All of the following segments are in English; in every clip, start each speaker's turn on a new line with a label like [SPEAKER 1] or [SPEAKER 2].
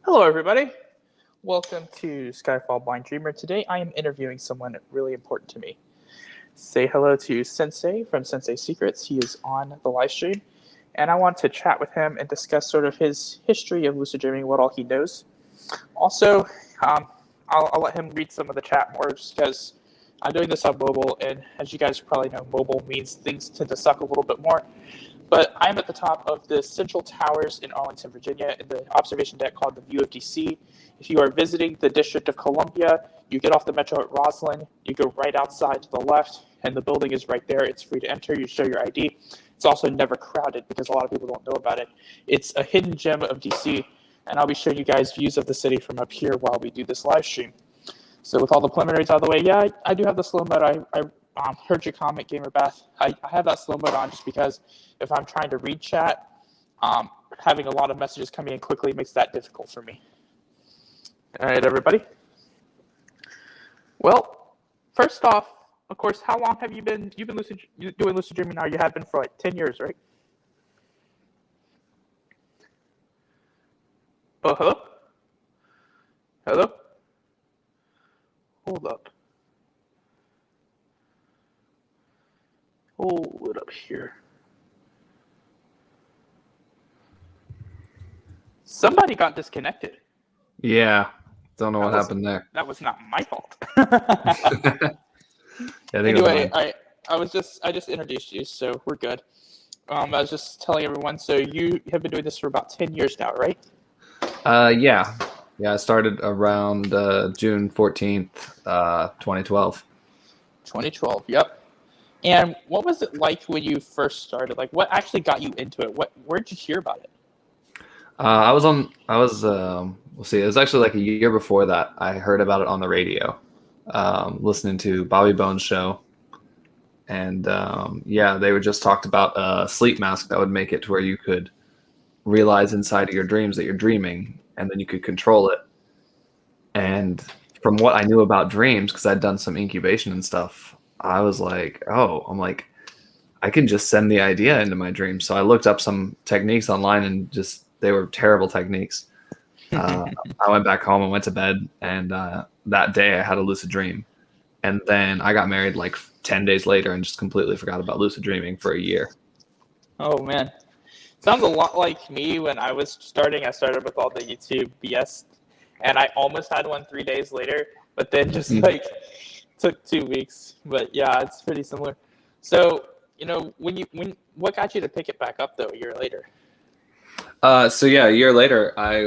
[SPEAKER 1] Hello, everybody. Welcome to Skyfall Blind Dreamer. Today, I am interviewing someone really important to me. Say hello to Sensei from Sensei Secrets. He is on the live stream, and I want to chat with him and discuss sort of his history of lucid dreaming, what all he knows. Also, I'll let him read some of the chat more just because I'm doing this on mobile, and as you guys probably know, mobile means things tend to suck a little bit more. But I'm at the top of the Central Towers in Arlington, Virginia, in the observation deck called the View of DC. If you are visiting the District of Columbia, you get off the metro at Roslyn, you go right outside to the left, and the building is right there. It's free to enter. You show your ID. It's also never crowded because a lot of people don't know about it. It's a hidden gem of DC, and I'll be showing you guys views of the city from up here while we do this live stream. So with all the preliminaries out of the way, yeah, I do have the slow mode. I heard your comment, Gamer Beth. I have that slow mode on just because if I'm trying to read chat, having a lot of messages coming in quickly makes that difficult for me. All right, everybody. Well, first off, of course, how long have you've been doing lucid dreaming now? You have been for like 10 years, right? Oh, hello? Hello? Hold up. Hold it up here. Somebody got disconnected.
[SPEAKER 2] Yeah, don't know what happened there.
[SPEAKER 1] That was not my fault.
[SPEAKER 2] Anyway,
[SPEAKER 1] I just introduced you, so we're good. I was just telling everyone. So you have been doing this for about 10 years now, right?
[SPEAKER 2] yeah. I started around June 14th, 2012.
[SPEAKER 1] 2012. Yep. And what was it like when you first started? Like, what actually got you into it? Where did you hear about it?
[SPEAKER 2] We'll see. It was actually like a year before that. I heard about it on the radio, listening to Bobby Bones' show. And they were just talked about a sleep mask that would make it to where you could realize inside of your dreams that you're dreaming, and then you could control it. And from what I knew about dreams, because I'd done some incubation and stuff, I was like, I can just send the idea into my dreams. So I looked up some techniques online and they were terrible techniques. I went back home and went to bed, and that day I had a lucid dream. And then I got married like 10 days later and just completely forgot about lucid dreaming for a year.
[SPEAKER 1] Oh, man. Sounds a lot like me when I was starting. I started with all the YouTube BS, and I almost had one 3 days later, but then just took 2 weeks. But yeah, it's pretty similar. So, what got you to pick it back up though a year later?
[SPEAKER 2] A year later, I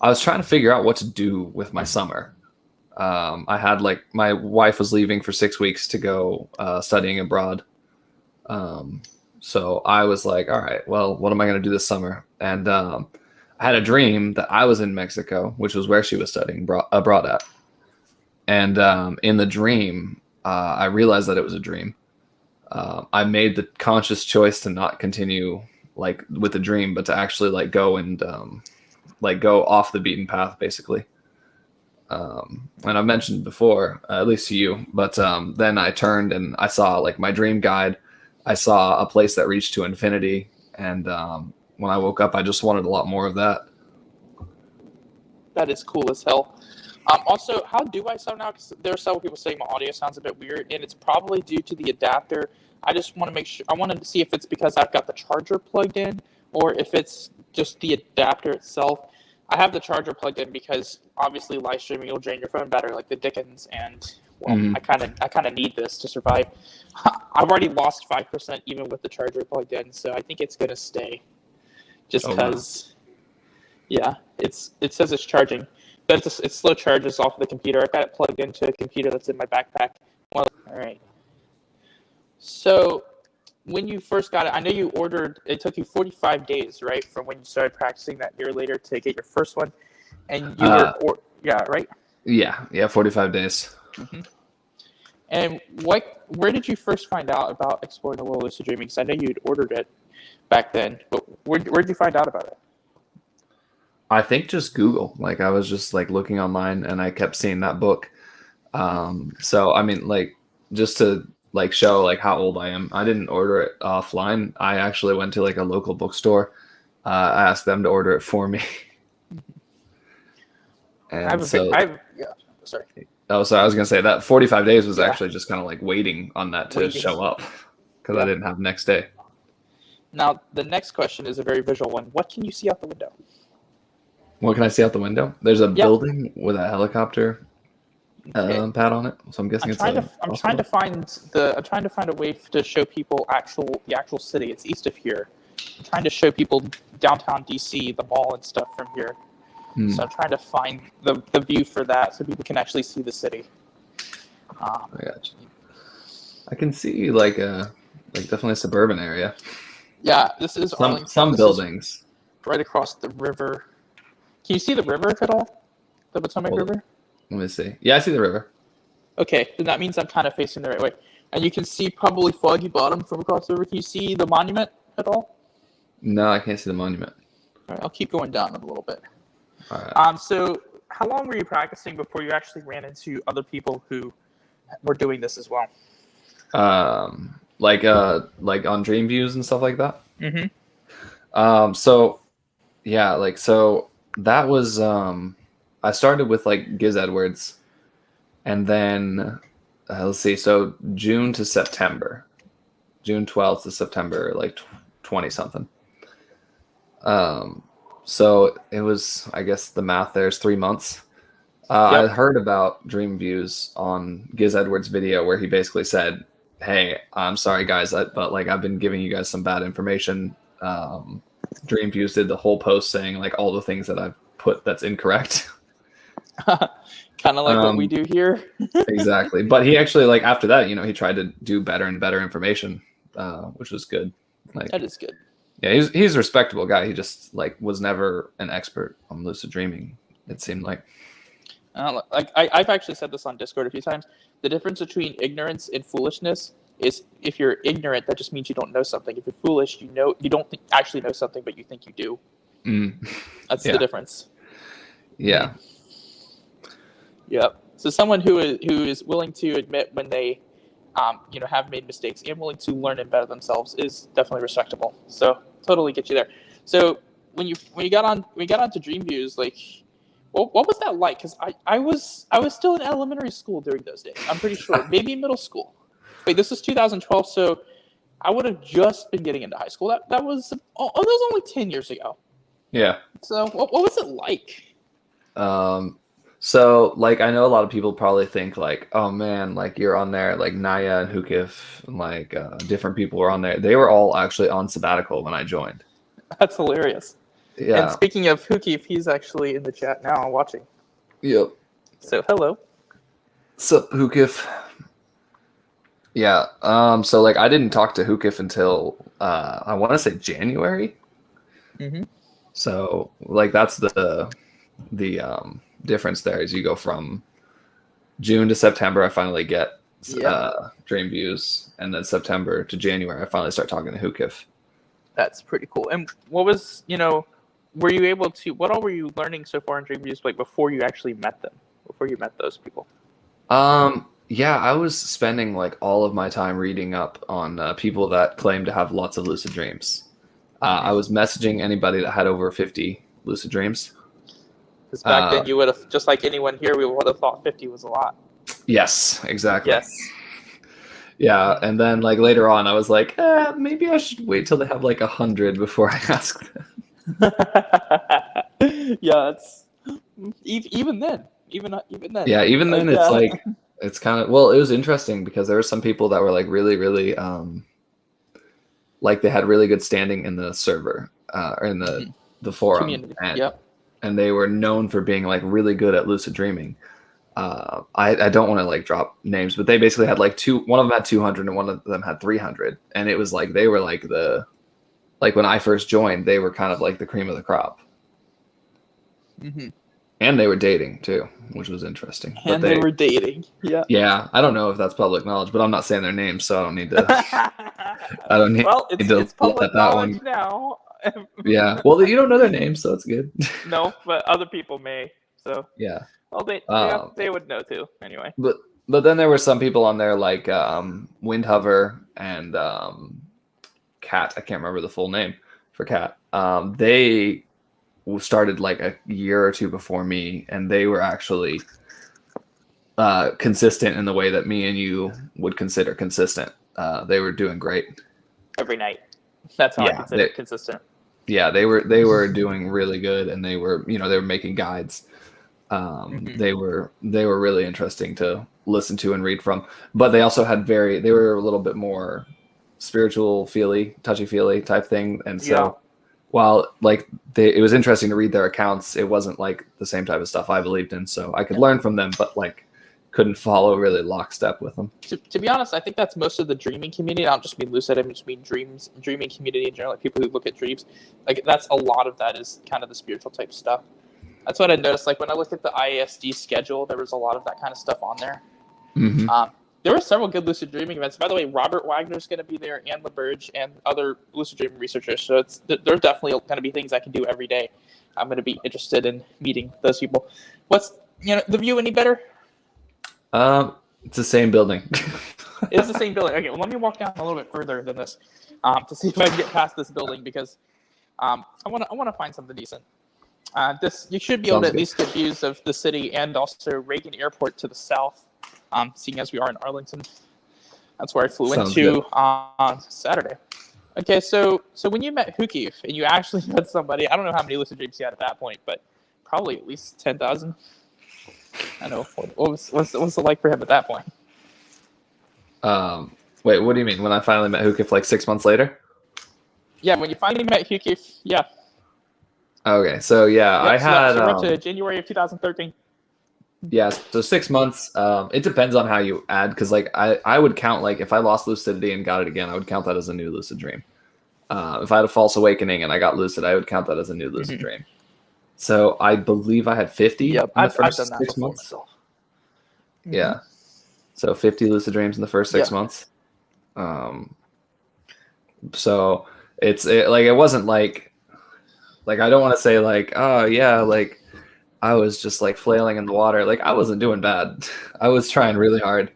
[SPEAKER 2] was trying to figure out what to do with my summer. I had my wife was leaving for 6 weeks to go studying abroad. So I was like, all right, well, what am I going to do this summer? And I had a dream that I was in Mexico, which was where she was studying abroad at. And in the dream, I realized that it was a dream. I made the conscious choice to not continue with the dream, but to actually go and go off the beaten path, basically. And I've mentioned before, at least to you, but then I turned and I saw my dream guide. I saw a place that reached to infinity, and when I woke up, I just wanted a lot more of that.
[SPEAKER 1] That is cool as hell. Also, how do I sound now? Because there are several people saying my audio sounds a bit weird, and it's probably due to the adapter. I just want to make sure. I wanted to see if it's because I've got the charger plugged in, or if it's just the adapter itself. I have the charger plugged in because obviously live streaming will drain your phone battery like the Dickens, and I kind of need this to survive. I've already lost 5% even with the charger plugged in, so I think it's gonna stay. Just because, it says it's charging, but it slow charges off the computer. I've got it plugged into a computer that's in my backpack. Well, all right. So when you first got it, I know you ordered. It took you 45 days, right, from when you started practicing that year later to get your first one, and you right?
[SPEAKER 2] Yeah, 45 days.
[SPEAKER 1] Mm-hmm. And where did you first find out about exploring the world of lucid dreaming? Because I know you'd ordered it back then, but where did you find out about it?
[SPEAKER 2] I think just Google. I was just looking online, and I kept seeing that book. So I mean, just to show how old I am, I didn't order it offline. I actually went to a local bookstore. I asked them to order it for me. And so,
[SPEAKER 1] yeah. Sorry.
[SPEAKER 2] oh, sorry, I was gonna say that 45 days was
[SPEAKER 1] Yeah.
[SPEAKER 2] actually just kind of like waiting on that to
[SPEAKER 1] Waiting.
[SPEAKER 2] show up because I
[SPEAKER 1] Yeah.
[SPEAKER 2] didn't have next day.
[SPEAKER 1] Now, the next question is a very visual one. What can you see out the window?
[SPEAKER 2] What can I see out the window? There's a
[SPEAKER 1] Yeah.
[SPEAKER 2] building with a helicopter
[SPEAKER 1] Okay.
[SPEAKER 2] pad on it, so I'm guessing
[SPEAKER 1] I'm trying to find a way to show people the actual city. It's east of here. I'm trying to show people downtown DC, the mall and stuff from here. So I'm trying to find the view for that so people can actually see the city.
[SPEAKER 2] I got you. I can see like definitely a suburban area.
[SPEAKER 1] Yeah, this is Arlington.
[SPEAKER 2] Some
[SPEAKER 1] This
[SPEAKER 2] buildings
[SPEAKER 1] is right across the river. Can you see the river at all? The Potomac River?
[SPEAKER 2] Let me see. Yeah, I see the river.
[SPEAKER 1] Okay, then that means I'm kind of facing the right way. And you can see probably Foggy Bottom from across the river. Can you see the monument at all?
[SPEAKER 2] No, I can't see the monument.
[SPEAKER 1] All right, I'll keep going down a little bit.
[SPEAKER 2] All right.
[SPEAKER 1] So how long were you practicing before you actually ran into other people who were doing this as well?
[SPEAKER 2] Like on Dream Views and stuff like that.
[SPEAKER 1] Mm-hmm.
[SPEAKER 2] So that was I started with like Giz Edwards, and then let's see, so June 12th to September, like 20 something. So it was, I guess the math there's 3 months. I heard about Dream Views on Giz Edwards' video where he basically said, "Hey, I'm sorry guys, but like I've been giving you guys some bad information." Dream Views did the whole post saying like all the things that I've put that's incorrect.
[SPEAKER 1] Kind of like what we do here.
[SPEAKER 2] Exactly. But he actually, like, after that, he tried to do better and better information, which was good. Like,
[SPEAKER 1] that is good.
[SPEAKER 2] Yeah, he's a respectable guy. He just like was never an expert on lucid dreaming, it seemed like.
[SPEAKER 1] I've actually said this on Discord a few times. The difference between ignorance and foolishness is if you're ignorant, that just means you don't know something. If you're foolish, you don't actually know something, but you think you do. That's the difference.
[SPEAKER 2] Yeah.
[SPEAKER 1] Yep. So someone who is willing to admit when they, have made mistakes and willing to learn and better themselves is definitely respectable. So totally get you there. So when you got onto Dream Views, like, what was that like? Because I was still in elementary school during those days. I'm pretty sure, maybe middle school. Wait, this is 2012, so I would have just been getting into high school. That was only 10 years ago.
[SPEAKER 2] Yeah.
[SPEAKER 1] So what was it like?
[SPEAKER 2] So like I know a lot of people probably think like, oh man, like you're on there, like Naya and Hukif, and like different people were on there. They were all actually on sabbatical when I joined. That's
[SPEAKER 1] hilarious.
[SPEAKER 2] Yeah.
[SPEAKER 1] And speaking of Hukif, he's actually in the chat now watching.
[SPEAKER 2] Yep.
[SPEAKER 1] So hello.
[SPEAKER 2] Sup, Hukif? Yeah. So like I didn't talk to Hukif until I want to say January.
[SPEAKER 1] Mm-hmm.
[SPEAKER 2] So like that's the difference there is you go from June to September. I finally get Dream Views, and then September to January I finally start talking to Hukif.
[SPEAKER 1] That's pretty cool. And what was were you able to? What all were you learning so far in Dream Views, like before you actually met them? Before you met those people?
[SPEAKER 2] Yeah, I was spending like all of my time reading up on people that claim to have lots of lucid dreams. I was messaging anybody that had over 50 lucid dreams.
[SPEAKER 1] Because back then you would have, just like anyone here, we would have thought 50 was a lot.
[SPEAKER 2] Yes, exactly.
[SPEAKER 1] Yes.
[SPEAKER 2] Yeah, and then like later on, I was like, maybe I should wait till they have like 100 before I ask them.
[SPEAKER 1] Yeah, it's even then.
[SPEAKER 2] Yeah, even then, it's like it's kind of it was interesting because there were some people that were like really, really like they had really good standing in the server or in the forum
[SPEAKER 1] community.
[SPEAKER 2] And they were known for being like really good at lucid dreaming. I don't want to like drop names, but they basically had like one of them had 200 and one of them had 300, and it was like they were like when I first joined, they were kind of like the cream of the crop.
[SPEAKER 1] Mm-hmm.
[SPEAKER 2] And they were dating too, which was interesting.
[SPEAKER 1] And they were dating. Yeah.
[SPEAKER 2] Yeah, I don't know if that's public knowledge, but I'm not saying their names, so I don't need to. I don't need.
[SPEAKER 1] Well,
[SPEAKER 2] it's
[SPEAKER 1] public knowledge now.
[SPEAKER 2] Yeah. Well, you don't know their names, so it's good.
[SPEAKER 1] No, but other people may. So.
[SPEAKER 2] Yeah.
[SPEAKER 1] Well, they would know too. Anyway.
[SPEAKER 2] But then there were some people on there like Windhover and Kat. I can't remember the full name for Kat. They started like a year or two before me, and they were actually consistent in the way that me and you would consider consistent. They were doing great
[SPEAKER 1] every night. That's how I consider it consistent.
[SPEAKER 2] Yeah, they were doing really good, and they were making guides. They were really interesting to listen to and read from, but they also had they were a little bit more spiritual, touchy feely type thing, and so while like it was interesting to read their accounts, it wasn't like the same type of stuff I believed in, so I could learn from them, but like couldn't follow really lockstep with them.
[SPEAKER 1] To be honest, I think that's most of the dreaming community. I don't just mean lucid, I just mean dreaming community in general, like people who look at dreams. Like that's a lot of that is kind of the spiritual type stuff. That's what I noticed. Like when I looked at the IASD schedule, there was a lot of that kind of stuff on there.
[SPEAKER 2] Mm-hmm.
[SPEAKER 1] There were several good lucid dreaming events. By the way, Robert Wagner's going to be there, and LaBerge, and other lucid dreaming researchers. So there's definitely going to be things I can do every day. I'm going to be interested in meeting those people. What's the view any better?
[SPEAKER 2] It's the same building.
[SPEAKER 1] It's the same building. Okay, well, let me walk down a little bit further than this to see if I can get past this building because I want to find something decent. You should be able to at least get views of the city and also Reagan Airport to the south, seeing as we are in Arlington. That's where I flew into on Saturday. Okay, so when you met Hukif and you actually met somebody, I don't know how many lucid dreams you had at that point, but probably at least 10,000. I know. What's it like for him at that point?
[SPEAKER 2] Wait, what do you mean? When I finally met Hukif like 6 months later?
[SPEAKER 1] Yeah, when you finally met Hukif, yeah.
[SPEAKER 2] Okay, so I had...
[SPEAKER 1] So we're up to January of 2013.
[SPEAKER 2] Yeah, so 6 months. It depends on how you add, because like I would count, like if I lost lucidity and got it again, I would count that as a new lucid dream. If I had a false awakening and I got lucid, I would count that as a new lucid dream. So I believe I had 50 in the first 6 months. Yeah. So 50 lucid dreams in the first 6 months. So it wasn't like I don't want to say like, oh yeah, like I was just like flailing in the water. Like I wasn't doing bad. I was trying really hard.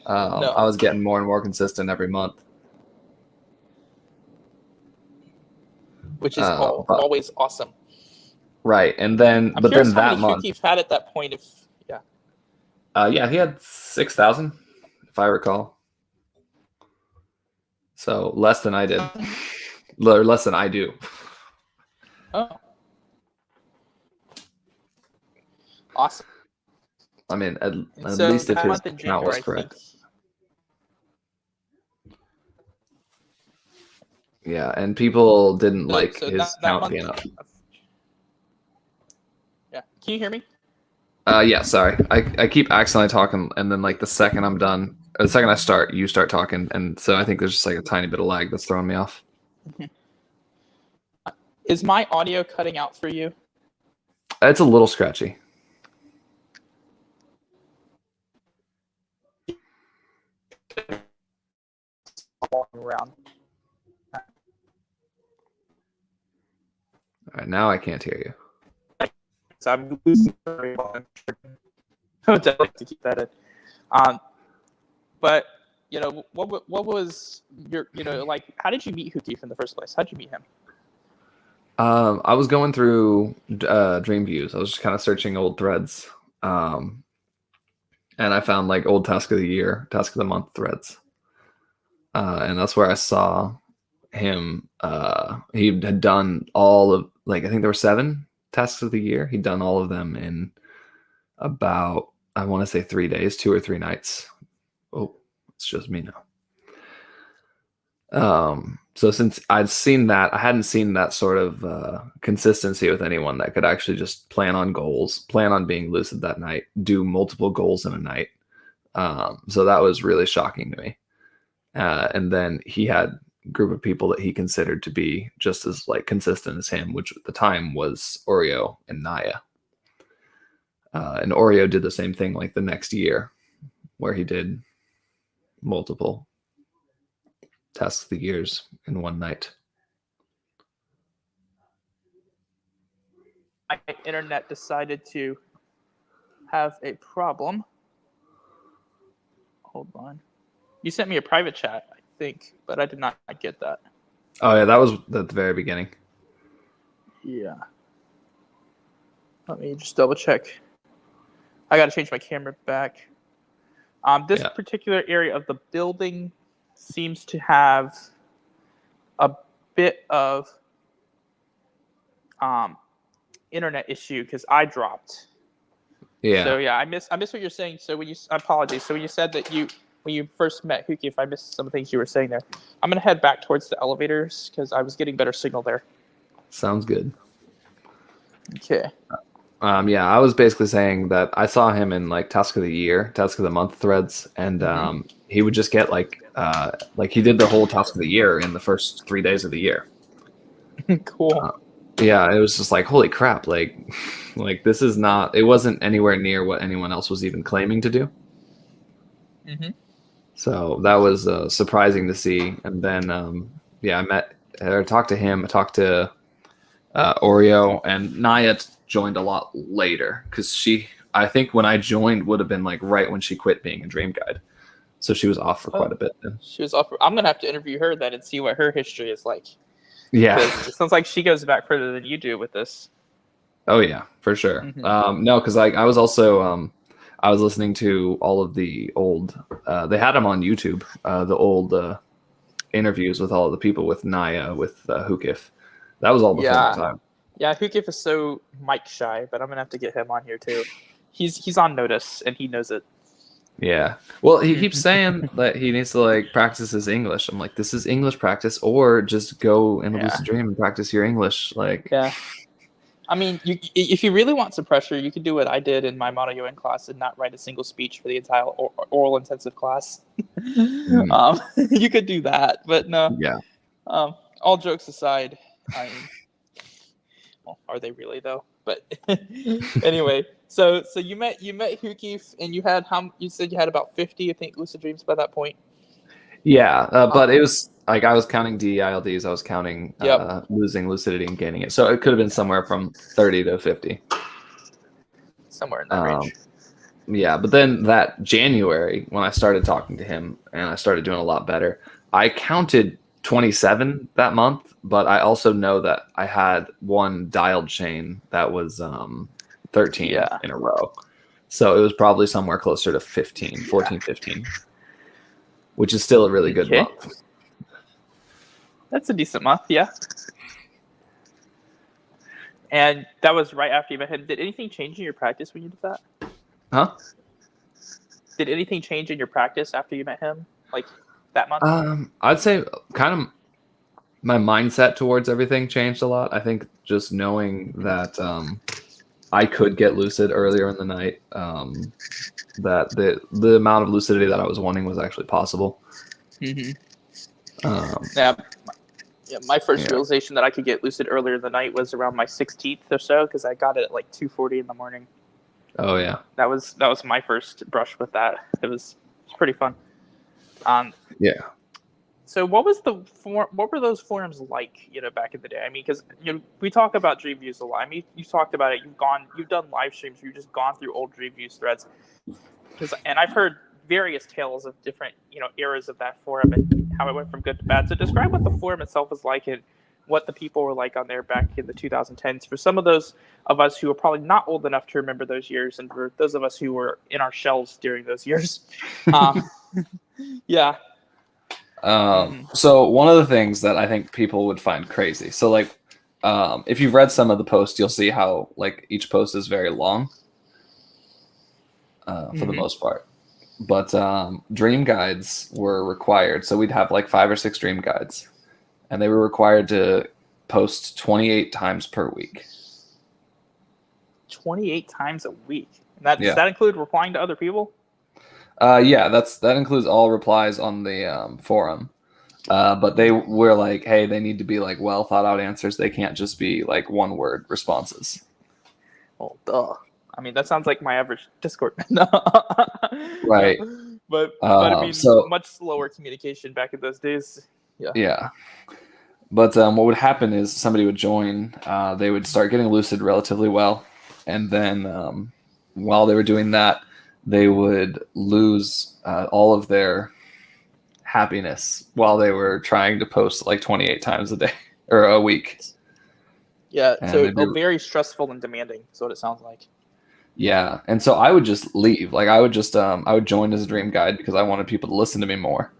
[SPEAKER 2] I was getting more and more consistent every month.
[SPEAKER 1] Which is always awesome.
[SPEAKER 2] Right. And then,
[SPEAKER 1] but then that month, you've had at that point,
[SPEAKER 2] he had 6,000, if I recall. So less than I did, or less than I do.
[SPEAKER 1] Oh, awesome!
[SPEAKER 2] I mean, at least if his count was correct. Yeah, and people didn't like his count being up.
[SPEAKER 1] Yeah, can you hear me?
[SPEAKER 2] Yeah, sorry. I keep accidentally talking, and then like the second I'm done, or the second I start, you start talking, and so I think there's just like a tiny bit of lag that's throwing me off.
[SPEAKER 1] Is my audio cutting out for you?
[SPEAKER 2] It's a little scratchy.
[SPEAKER 1] Around.
[SPEAKER 2] All right, now I can't hear you.
[SPEAKER 1] So I'm losing very well. I would definitely to keep that in. But what was your like? How did you meet Hukif in the first place? How did you meet him?
[SPEAKER 2] I was going through Dream Views. I was just kind of searching old threads, and I found like old Task of the Year, Task of the Month threads, and that's where I saw him. He had done all of I think there were 7 tasks of the year. He'd done all of them in about, I want to say 3 days, 2 or 3 nights. Oh, it's just me now. So since I'd seen that, I hadn't seen that sort of consistency with anyone that could actually just plan on goals, plan on being lucid that night, do multiple goals in a night. So that was really shocking to me. And then he had group of people that he considered to be just as like consistent as him, which at the time was Oreo and Naya. And Oreo did the same thing like the next year, where he did multiple tasks of the years in one night.
[SPEAKER 1] My internet decided to have a problem. Hold on. You sent me a private chat, I think, but I did not get that.
[SPEAKER 2] Oh yeah, that was at the very beginning.
[SPEAKER 1] Yeah. Let me just double check. I got to change my camera back. This particular area of the building seems to have a bit of internet issue because I dropped.
[SPEAKER 2] Yeah.
[SPEAKER 1] So yeah, I miss what you're saying. So I apologize. So when you said that when you first met Huki, if I missed some of the things you were saying there, I'm gonna head back towards the elevators because I was getting better signal there.
[SPEAKER 2] Sounds good.
[SPEAKER 1] Okay.
[SPEAKER 2] Yeah, I was basically saying that I saw him in like Task of the Year, Task of the Month threads, and he would just get like he did the whole Task of the Year in the first 3 days of the year.
[SPEAKER 1] Cool.
[SPEAKER 2] Yeah, it was just like, holy crap, like this is not, it wasn't anywhere near what anyone else was even claiming to do.
[SPEAKER 1] Mm-hmm.
[SPEAKER 2] So that was surprising to see. And then, I talked to him, I talked to Oreo, and Naya joined a lot later because I think when I joined would have been like right when she quit being a dream guide. So she was off for quite a bit then.
[SPEAKER 1] She was off. I'm going to have to interview her then and see what her history is like.
[SPEAKER 2] Yeah.
[SPEAKER 1] It sounds like she goes back further than you do with this.
[SPEAKER 2] Oh yeah, for sure.
[SPEAKER 1] Mm-hmm.
[SPEAKER 2] No, because I was also I was listening to all of the old. They had them on YouTube. The old interviews with all of the people with Naya, with Hukif. That was all before my time.
[SPEAKER 1] Yeah, Hukif is so mic shy, but I'm gonna have to get him on here too. He's on notice and he knows it.
[SPEAKER 2] Yeah. Well, he keeps saying that he needs to like practice his English. I'm like, this is English practice, or just go in a lucid dream and practice your English. Like,
[SPEAKER 1] yeah. I mean, if you really want some pressure, you can do what I did in my Mono UN class and not write a single speech for the entire oral intensive class. You could do that, but no.
[SPEAKER 2] Yeah.
[SPEAKER 1] All jokes aside, I mean, well, are they really though? But anyway, so you met Hukif, and you said you had about 50, I think, lucid dreams by that point.
[SPEAKER 2] Yeah, but it was like I was counting DILDs, I was counting losing lucidity and gaining it, so it could have been somewhere from 30 to 50,
[SPEAKER 1] somewhere in that range.
[SPEAKER 2] Yeah, but then that January when I started talking to him and I started doing a lot better, I counted 27 that month, but I also know that I had one dialed chain that was 13 in a row. So it was probably somewhere closer to 14, 15, which is still a really good month.
[SPEAKER 1] That's a decent month, yeah. And that was right after you met him. Did anything change in your practice when you did that?
[SPEAKER 2] Huh?
[SPEAKER 1] Did anything change in your practice after you met him, like that month?
[SPEAKER 2] I'd say kind of my mindset towards everything changed a lot. I think just knowing that I could get lucid earlier in the night, that the amount of lucidity that I was wanting was actually possible.
[SPEAKER 1] Mm-hmm. Yeah, my first realization that I could get lucid earlier in the night was around my 16th or so, because I got it at like 2:40 in the morning.
[SPEAKER 2] Oh yeah,
[SPEAKER 1] that was my first brush with that. It was pretty fun.
[SPEAKER 2] Yeah.
[SPEAKER 1] So what were those forums like, back in the day? I mean, because we talk about dream views a lot. I mean, you talked about it. You've done live streams. You've just gone through old dream views threads. And I've heard various tales of different eras of that forum and how it went from good to bad. So describe what the forum itself is like and what the people were like on there back in the 2010s. For some of those of us who are probably not old enough to remember those years, and for those of us who were in our shells during those years, yeah.
[SPEAKER 2] So one of the things that I think people would find crazy. So like, if you've read some of the posts, you'll see how like each post is very long, for the most part. But dream guides were required. So we'd have like 5 or 6 dream guides, and they were required to post 28 times per week.
[SPEAKER 1] 28 times a week. Does that include replying to other people?
[SPEAKER 2] Yeah, that includes all replies on the forum. But they were like, hey, they need to be like well thought out answers. They can't just be like 1-word responses.
[SPEAKER 1] Well, duh. I mean, that sounds like my average Discord.
[SPEAKER 2] Right.
[SPEAKER 1] But I mean, much slower communication back in those days. Yeah.
[SPEAKER 2] Yeah. But what would happen is somebody would join. They would start getting lucid relatively well, and then while they were doing that, they would lose all of their happiness while they were trying to post like 28 times a day or a week.
[SPEAKER 1] Yeah,
[SPEAKER 2] and
[SPEAKER 1] so
[SPEAKER 2] they'd be
[SPEAKER 1] very stressful and demanding is what it sounds like.
[SPEAKER 2] yeah. And so I would just leave. Like I would just I would join as a dream guide because I wanted people to listen to me more.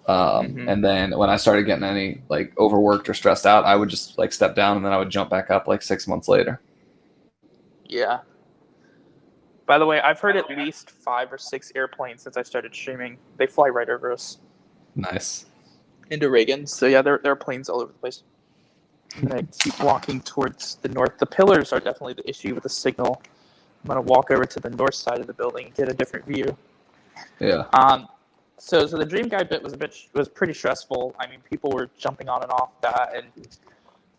[SPEAKER 1] Hmm.
[SPEAKER 2] And then when I started getting any like overworked or stressed out, I would just like step down and then I would jump back up like 6 months later.
[SPEAKER 1] Yeah. By the way, I've heard at least 5 or 6 airplanes since I started streaming. They fly right over us
[SPEAKER 2] Nice.
[SPEAKER 1] into Reagan. So yeah, there are planes all over the place. I'm gonna keep walking towards the north. The pillars are definitely the issue with the signal. I'm gonna walk over to the north side of the building and get a different view.
[SPEAKER 2] Yeah.
[SPEAKER 1] So the dream guide bit was pretty stressful. I mean, people were jumping on and off that, and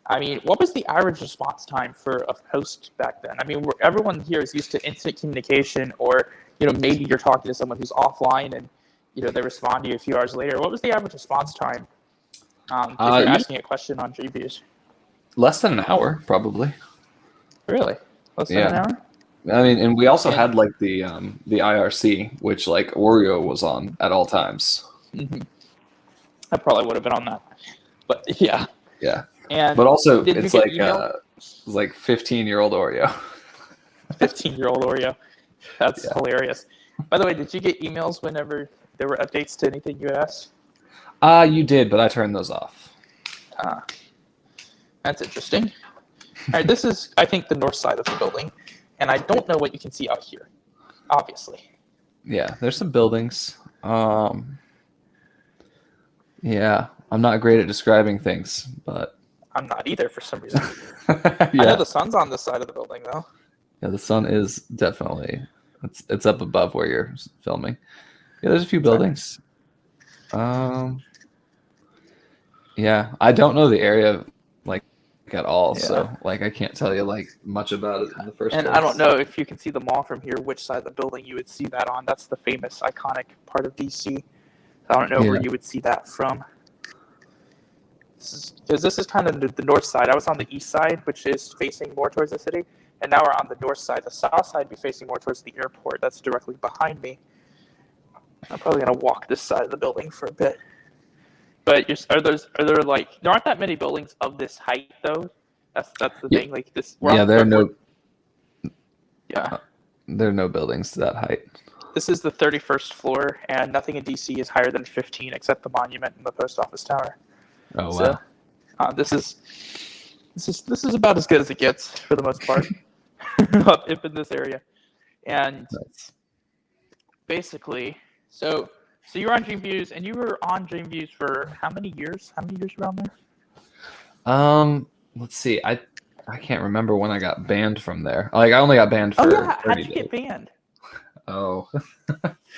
[SPEAKER 1] I mean, what was the average response time for a host back then? I mean, everyone here is used to instant communication, or maybe you're talking to someone who's offline, and they respond to you a few hours later. What was the average response time if you're asking a question on GViews?
[SPEAKER 2] Less than an hour, probably.
[SPEAKER 1] Really? Less than an hour?
[SPEAKER 2] I mean, and we also had like the IRC, which like Oreo was on at all times.
[SPEAKER 1] Mm-hmm. I probably would have been on that, but yeah.
[SPEAKER 2] Yeah.
[SPEAKER 1] And
[SPEAKER 2] but also, it's like 15-year-old Oreo.
[SPEAKER 1] 15-year-old Oreo. That's hilarious. By the way, did you get emails whenever there were updates to anything you had asked?
[SPEAKER 2] You did, but I turned those off.
[SPEAKER 1] That's interesting. All right, this is, I think, the north side of the building, and I don't know what you can see out here, obviously.
[SPEAKER 2] Yeah, there's some buildings. Yeah, I'm not great at describing things, but
[SPEAKER 1] I'm not either for some reason.
[SPEAKER 2] Yeah.
[SPEAKER 1] I know the sun's on this side of the building, though.
[SPEAKER 2] Yeah, the sun is definitely it's up above where you're filming. Yeah, there's a few buildings. Yeah, I don't know the area like at all, so like I can't tell you like much about it in the first place.
[SPEAKER 1] I don't know if you can see the mall from here, which side of the building you would see that on. That's the famous, iconic part of DC. I don't know where you would see that from. This is kind of the north side. I was on the east side, which is facing more towards the city, and now we're on the north side. The south side would be facing more towards the airport. That's directly behind me. I'm probably gonna walk this side of the building for a bit. But are there like there aren't that many buildings of this height though? That's the thing. Like this.
[SPEAKER 2] Yeah, there are no.
[SPEAKER 1] Yeah.
[SPEAKER 2] There are no buildings to that height.
[SPEAKER 1] This is the 31st floor, and nothing in DC is higher than 15 except the monument and the post office tower.
[SPEAKER 2] Oh wow!
[SPEAKER 1] So, this is about as good as it gets for the most part, up in this area, and basically, so you were on DreamViews, and you were on DreamViews for how many years? How many years were you on there?
[SPEAKER 2] Let's see. I can't remember when I got banned from there. Like I only got banned for.
[SPEAKER 1] Oh yeah, how did you get banned?
[SPEAKER 2] Oh.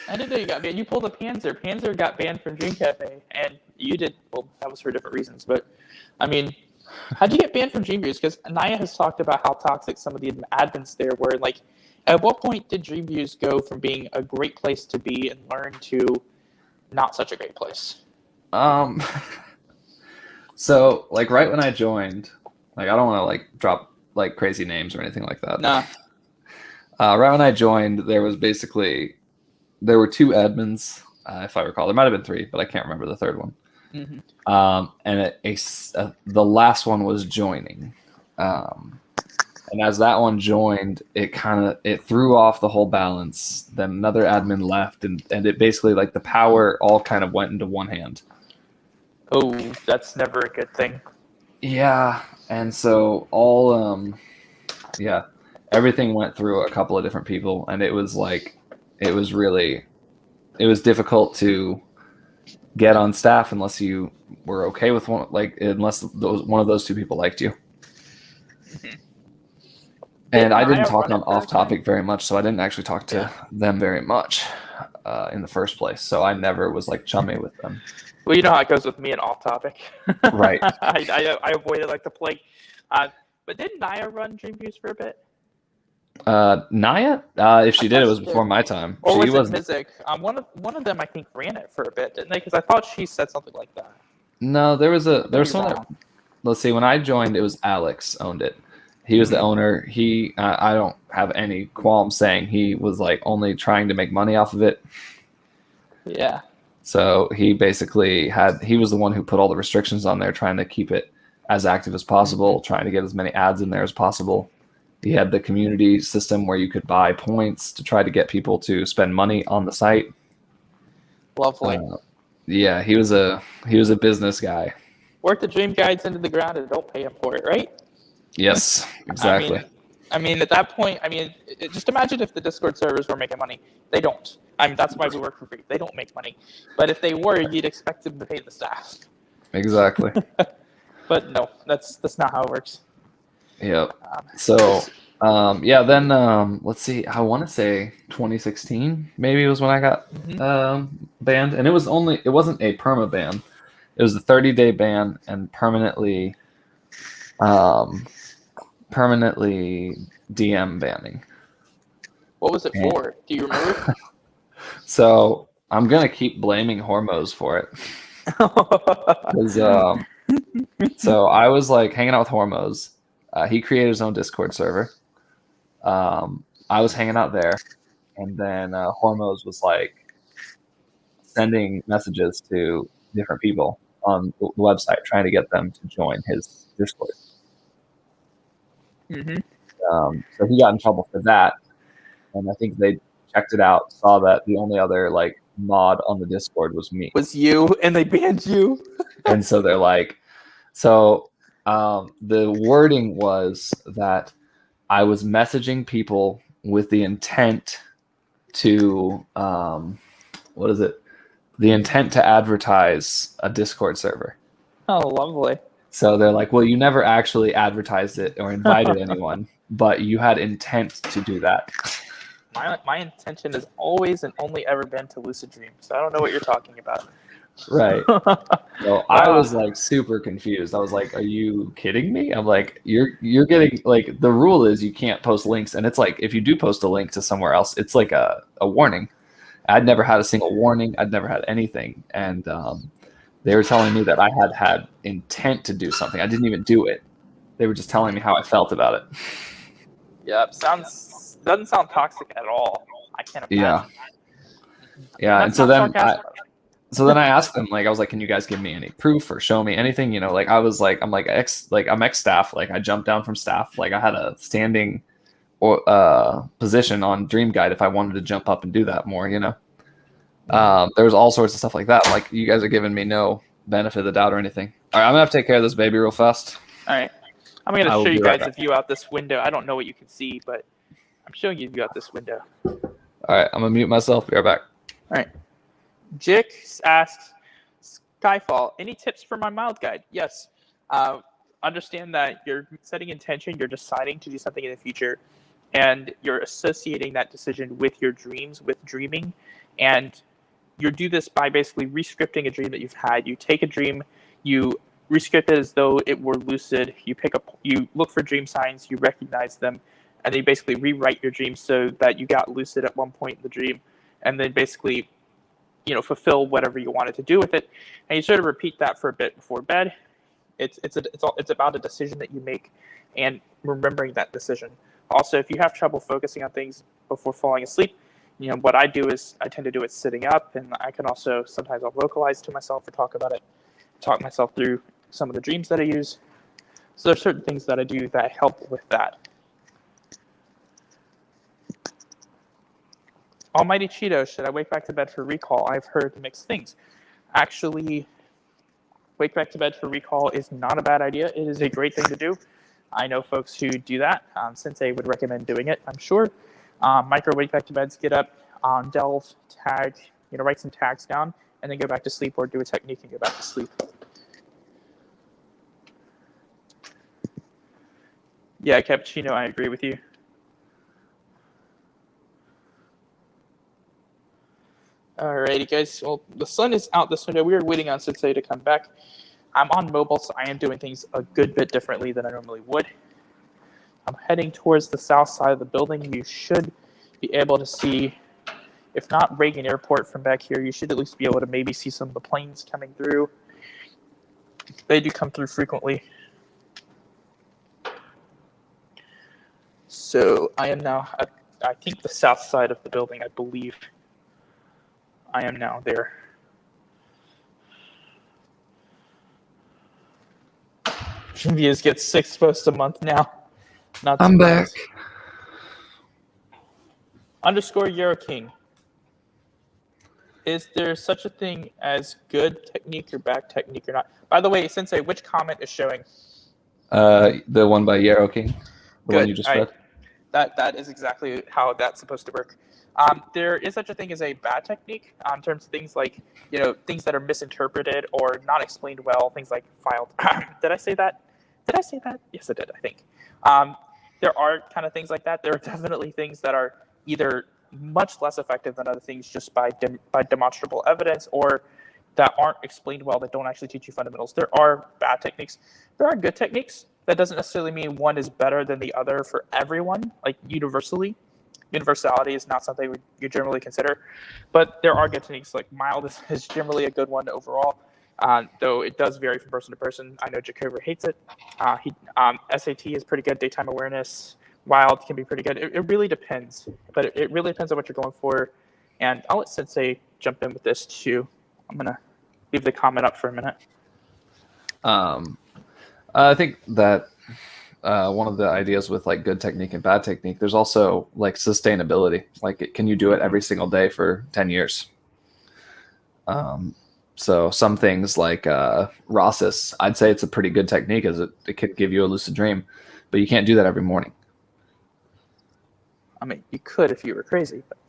[SPEAKER 1] I didn't know you got banned. You pulled a Panzer. Panzer got banned from Dream Cafe, and you did. Well, that was for different reasons, but I mean, how'd you get banned from DreamViews? Because Naya has talked about how toxic some of the admins there were. Like, at what point did DreamViews go from being a great place to be and learn to not such a great place?
[SPEAKER 2] So like right when I joined, like I don't want to like drop like crazy names or anything like that.
[SPEAKER 1] Nah.
[SPEAKER 2] Right when I joined, there were 2 admins, if I recall. There might have been 3, but I can't remember the third one.
[SPEAKER 1] Mm-hmm.
[SPEAKER 2] And the last one was joining. And as that one joined, it threw off the whole balance. Then another admin left, and it basically like the power all kind of went into one hand.
[SPEAKER 1] Oh, that's never a good thing.
[SPEAKER 2] Yeah, and so everything went through a couple of different people, and it was difficult to get on staff unless you were okay with unless one of those 2 people liked you. Mm-hmm. And I didn't talk on off topic very much, so I didn't actually talk to them very much in the first place. So I never was like chummy with them.
[SPEAKER 1] Well, you know how it goes with me and off topic.
[SPEAKER 2] Right.
[SPEAKER 1] I avoided like the plague. But didn't Naya run DreamViews for a bit?
[SPEAKER 2] Naya? If she did, it was before my time.
[SPEAKER 1] Or was it Mizik? One of them I think ran it for a bit, didn't they? Because I thought she said something like that.
[SPEAKER 2] No, there was someone. Let's see. When I joined, it was Alex owned it. He was the owner. I don't have any qualms saying he was like only trying to make money off of it.
[SPEAKER 1] Yeah.
[SPEAKER 2] So he basically he was the one who put all the restrictions on there, trying to keep it as active as possible, trying to get as many ads in there as possible. He had the community system where you could buy points to try to get people to spend money on the site.
[SPEAKER 1] Lovely.
[SPEAKER 2] Yeah, he was a business guy.
[SPEAKER 1] Work the dream guides into the ground and don't pay him for it, right?
[SPEAKER 2] Yes, exactly.
[SPEAKER 1] I mean, at that point, just imagine if the Discord servers were making money. They don't. That's why we work for free. They don't make money. But if they were, you'd expect them to pay the staff.
[SPEAKER 2] Exactly.
[SPEAKER 1] But no, that's not how it works.
[SPEAKER 2] Yep. So, then let's see. I want to say 2016 maybe was when I got banned, and it wasn't a perma ban. It was a 30-day ban and permanently DM banning.
[SPEAKER 1] What was it for? Do you remember?
[SPEAKER 2] So I'm gonna keep blaming Hormoz for it. So I was like hanging out with Hormoz. He created his own Discord server. I was hanging out there, and then Hormoz was like sending messages to different people on the website, trying to get them to join his Discord. So he got in trouble for that, and I think they checked it out, saw that the only other like mod on the Discord was me.
[SPEAKER 1] Was you, and they banned you.
[SPEAKER 2] And so they're like, the wording was that I was messaging people with the intent to the intent to advertise a Discord server.
[SPEAKER 1] Oh, lovely.
[SPEAKER 2] So they're like, well, you never actually advertised it or invited anyone, but you had intent to do that.
[SPEAKER 1] My intention has always and only ever been to lucid dream, so I don't know what you're talking about.
[SPEAKER 2] Right. So I was like super confused. I was like, are you kidding me? I'm like, you're getting like, the rule is you can't post links, and it's like if you do post a link to somewhere else, it's like a warning. I'd never had a single warning. I'd never had anything. And they were telling me that I had intent to do something. I didn't even do it. They were just telling me how I felt about it.
[SPEAKER 1] Yep, doesn't sound toxic at all. I can't imagine.
[SPEAKER 2] Yeah. And so then I asked them, like, I was like, can you guys give me any proof or show me anything? You know, like I'm ex staff. Like I jumped down from staff. Like I had a standing position on Dream Guide if I wanted to jump up and do that more, you know. There was all sorts of stuff like that. Like you guys are giving me no benefit of the doubt or anything. All right, I'm gonna have to take care of this baby real fast.
[SPEAKER 1] All right, I'm gonna show you guys a view out this window. I don't know what you can see, but I'm showing you a view out this window.
[SPEAKER 2] All right, I'm gonna mute myself. Be right back.
[SPEAKER 1] All right. Jix asks, Skyfall, any tips for my mild guide? Yes. Understand that you're setting intention, you're deciding to do something in the future, and you're associating that decision with your dreams, with dreaming, and you do this by basically rescripting a dream that you've had. You take a dream, you rescript it as though it were lucid, you look for dream signs, you recognize them, and then you basically rewrite your dream so that you got lucid at one point in the dream, and then basically, you know, fulfill whatever you wanted to do with it. And you sort of repeat that for a bit before bed. It's about a decision that you make and remembering that decision. Also, if you have trouble focusing on things before falling asleep, you know, what I do is I tend to do it sitting up, and I can also, sometimes I'll vocalize to myself or talk about it, talk myself through some of the dreams that I use. So there's certain things that I do that help with that. Almighty Cheeto, should I wake back to bed for recall? I've heard mixed things. Actually, wake back to bed for recall is not a bad idea. It is a great thing to do. I know folks who do that. Sensei would recommend doing it, I'm sure. Micro wake back to beds, get up, delve, tag, you know, write some tags down, and then go back to sleep, or do a technique and go back to sleep. Yeah, Cappuccino, I agree with you. Alrighty, guys. Well, the sun is out this window. We are waiting on Sensei to come back. I'm on mobile, so I am doing things a good bit differently than I normally would. I'm heading towards the south side of the building. You should be able to see, if not Reagan Airport from back here, you should at least be able to maybe see some of the planes coming through. They do come through frequently. So I am now, I think the south side of the building, I believe. I am now there. Dream Views gets 6 posts a month now. Not
[SPEAKER 2] I'm back.
[SPEAKER 1] surprised. Underscore Euro King. Is there such a thing as good technique or bad technique or not? By the way, Sensei, which comment is showing?
[SPEAKER 2] The one by Yarrow King. The one
[SPEAKER 1] Good.
[SPEAKER 2] you just read.
[SPEAKER 1] That is exactly how that's supposed to work. There is such a thing as a bad technique in terms of things like, things that are misinterpreted or not explained well, things like filed. Did I say that? Yes, I did, I think. There are kind of things like that. There are definitely things that are either much less effective than other things just by demonstrable evidence, or that aren't explained well, that don't actually teach you fundamentals. There are bad techniques. There are good techniques. That doesn't necessarily mean one is better than the other for everyone, like universally. Universality is not something you generally consider, but there are good techniques. Like mild is generally a good one overall, though it does vary from person to person. I know Jacober hates it. SAT is pretty good. Daytime awareness, wild can be pretty good. It really depends, but it really depends on what you're going for. And I'll let Sensei jump in with this too. I'm gonna leave the comment up for a minute.
[SPEAKER 2] I think that one of the ideas with like good technique and bad technique, there's also like sustainability. Like, can you do it every single day for 10 years? So some things like Rosses, I'd say it's a pretty good technique, as it could give you a lucid dream, but you can't do that every morning.
[SPEAKER 1] I mean, you could if you were crazy. But,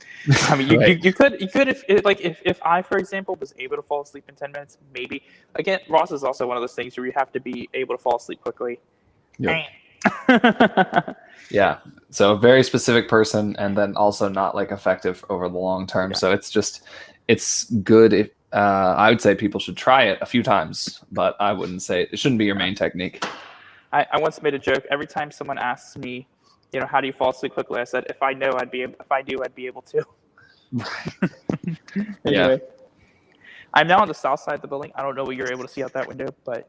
[SPEAKER 1] I mean,
[SPEAKER 2] Right.
[SPEAKER 1] you could if I, for example, was able to fall asleep in 10 minutes, maybe. Again, Ross is also one of those things where you have to be able to fall asleep quickly.
[SPEAKER 2] Yep. Yeah. So a very specific person, and then also not like effective over the long term.
[SPEAKER 1] Yeah.
[SPEAKER 2] So it's good if I would say people should try it a few times, but I wouldn't say it shouldn't be your main technique.
[SPEAKER 1] I once made a joke. Every time someone asks me, how do you fall asleep quickly? I said, if I knew, I'd be able to. Anyway, I'm now on the south side of the building. I don't know what you're able to see out that window, but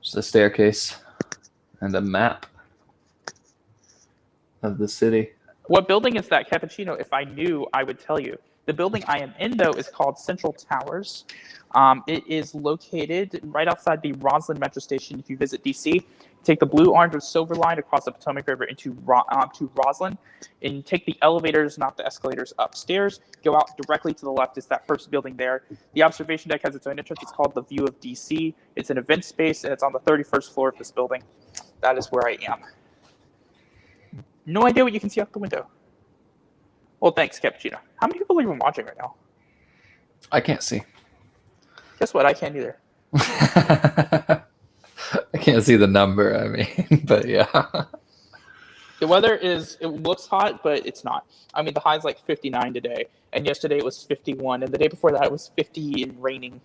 [SPEAKER 2] Just a staircase and a map of the city.
[SPEAKER 1] what building is that, Cappuccino? If I knew, I would tell you. The building I am in, though, is called Central Towers. It is located right outside the Roslyn Metro Station. If you visit DC, take the blue, orange, or silver line across the Potomac River to Roslyn, and take the elevators, not the escalators, upstairs. Go out directly to the left. It's that first building there. The observation deck has its own entrance. It's called the View of DC. It's an event space, and it's on the 31st floor of this building. That is where I am. No idea what you can see out the window. Well, thanks, Cappuccino. How many people are even watching right now?
[SPEAKER 2] I can't see.
[SPEAKER 1] Guess what? I can't either.
[SPEAKER 2] I can't see the number, I mean, but yeah.
[SPEAKER 1] The weather it looks hot, but it's not. I mean, the high's like 59 today, and yesterday it was 51, and the day before that it was 50 and raining.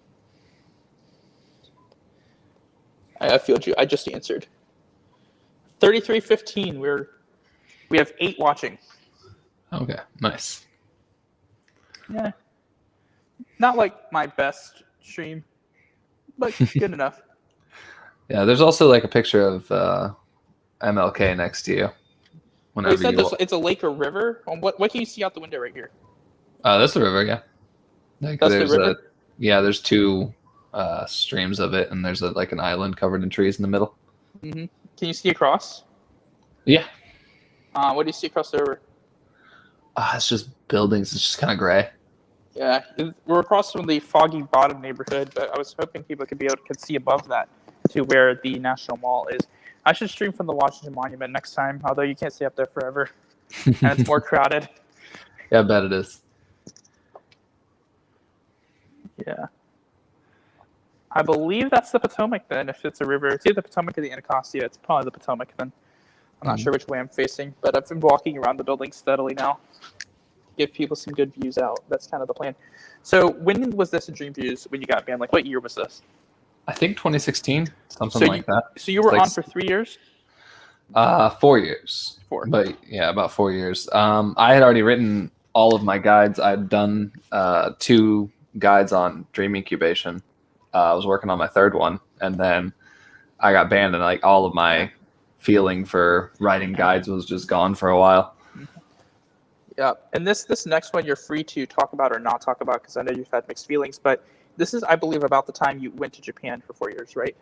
[SPEAKER 1] I feel you. I just answered. 33:15. We have 8 watching.
[SPEAKER 2] Okay, nice.
[SPEAKER 1] Yeah. Not like my best stream, but good enough.
[SPEAKER 2] Yeah, there's also like a picture of MLK next to you.
[SPEAKER 1] You said it's a lake or river? What can you see out the window right here?
[SPEAKER 2] That's the river, yeah. Like,
[SPEAKER 1] That's the river?
[SPEAKER 2] There's 2 streams of it, and there's like an island covered in trees in the middle.
[SPEAKER 1] Mm-hmm. Can you see across?
[SPEAKER 2] Yeah.
[SPEAKER 1] What do you see across the river?
[SPEAKER 2] It's just buildings. It's just kind of gray.
[SPEAKER 1] Yeah, we're across from the Foggy Bottom neighborhood, but I was hoping people could see above that to where the National Mall is. I should stream from the Washington Monument next time, although you can't stay up there forever, and it's more crowded.
[SPEAKER 2] Yeah, I bet it is.
[SPEAKER 1] Yeah. I believe that's the Potomac then, if it's a river. It's either the Potomac or the Anacostia. It's probably the Potomac then. I'm not sure which way I'm facing, but I've been walking around the building steadily now. Give people some good views out. That's kind of the plan. So when was this in Dream Views when you got banned? Like, what year was this?
[SPEAKER 2] I think 2016, something like that.
[SPEAKER 1] So you were on for 3 years?
[SPEAKER 2] 4 years.
[SPEAKER 1] 4.
[SPEAKER 2] But yeah, about 4 years. I had already written all of my guides. I'd done 2 guides on dream incubation. I was working on my 3rd one, and then I got banned, and like all of my feeling for writing guides was just gone for a while.
[SPEAKER 1] Yeah, and this next one you're free to talk about or not talk about, because I know you've had mixed feelings, but this is, I believe, about the time you went to Japan for 4 years, right?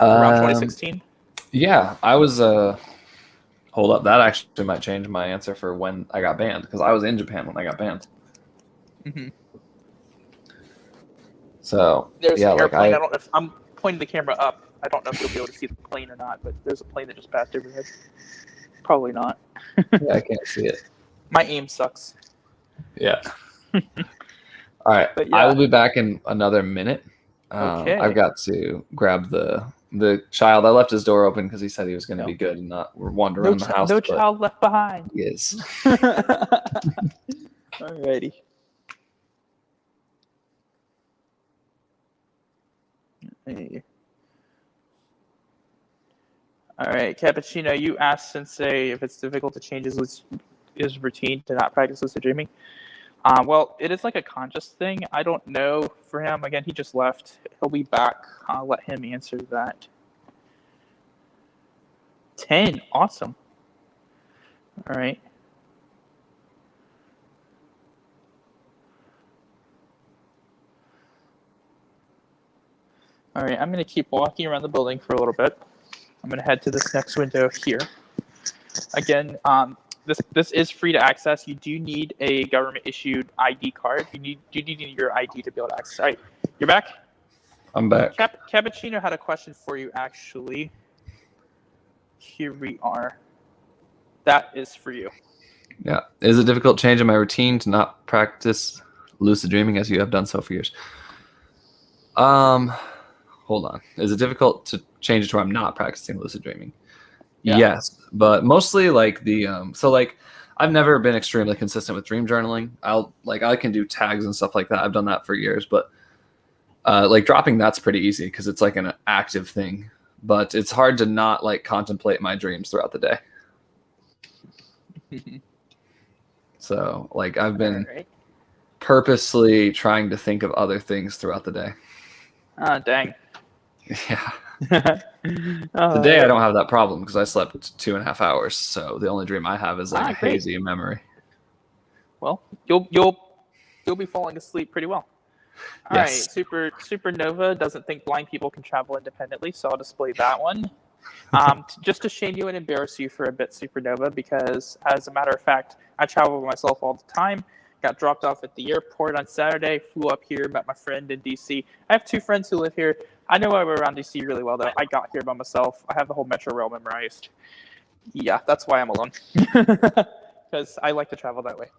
[SPEAKER 1] around 2016?
[SPEAKER 2] Yeah, I was. Hold up, that actually might change my answer for when I got banned because I was in Japan when I got banned.
[SPEAKER 1] Mm-hmm.
[SPEAKER 2] So
[SPEAKER 1] There's
[SPEAKER 2] yeah,
[SPEAKER 1] an
[SPEAKER 2] like
[SPEAKER 1] airplane. I don't know if I'm pointing the camera up. I don't know if you'll be able to see the plane or not, but there's a plane that just passed overhead. Probably not.
[SPEAKER 2] yeah, I can't see it.
[SPEAKER 1] My aim sucks.
[SPEAKER 2] Yeah. All right,
[SPEAKER 1] But
[SPEAKER 2] I
[SPEAKER 1] yeah.
[SPEAKER 2] will be back in another minute.
[SPEAKER 1] Okay.
[SPEAKER 2] I've got to grab the child. I left his door open because he said he was going to
[SPEAKER 1] No.
[SPEAKER 2] be good and not wander around the house.
[SPEAKER 1] No
[SPEAKER 2] but
[SPEAKER 1] child left behind.
[SPEAKER 2] he is.
[SPEAKER 1] Alrighty. Hey. All right, Cappuccino, you asked Sensei if it's difficult to change his routine to not practice lucid dreaming. Well, it is like a conscious thing. I don't know for him. Again, he just left. He'll be back. I'll let him answer that. 10. Awesome. All right. All right, I'm going to keep walking around the building for a little bit. I'm going to head to this next window here. Again, this is free to access. You do need a government-issued ID card. You need your ID to be able to access. All right, you're back?
[SPEAKER 2] I'm back.
[SPEAKER 1] Cappuccino had a question for you, actually. Here we are. That is for you.
[SPEAKER 2] Yeah. Is it difficult changing my routine to not practice lucid dreaming as you have done so for years? Hold on. Is it difficult to change it to where I'm not practicing lucid dreaming? Yeah. Yes, but mostly like I've never been extremely consistent with dream journaling. I can do tags and stuff like that. I've done that for years, but like dropping that's pretty easy because it's like an active thing. But it's hard to not like contemplate my dreams throughout the day. So like I've been purposely trying to think of other things throughout the day.
[SPEAKER 1] Oh, dang.
[SPEAKER 2] Yeah. Today I don't have that problem because I slept 2.5 hours. So the only dream I have is like a hazy memory.
[SPEAKER 1] Well, you'll be falling asleep pretty well. All right. Supernova doesn't think blind people can travel independently, so I'll display that one. Just to shame you and embarrass you for a bit, Supernova, because as a matter of fact, I travel by myself all the time. Got dropped off at the airport on Saturday, flew up here, met my friend in DC. I have 2 friends who live here. I know my way around DC really well, though. I got here by myself. I have the whole Metro Rail memorized. Yeah, that's why I'm alone. Because I like to travel that way.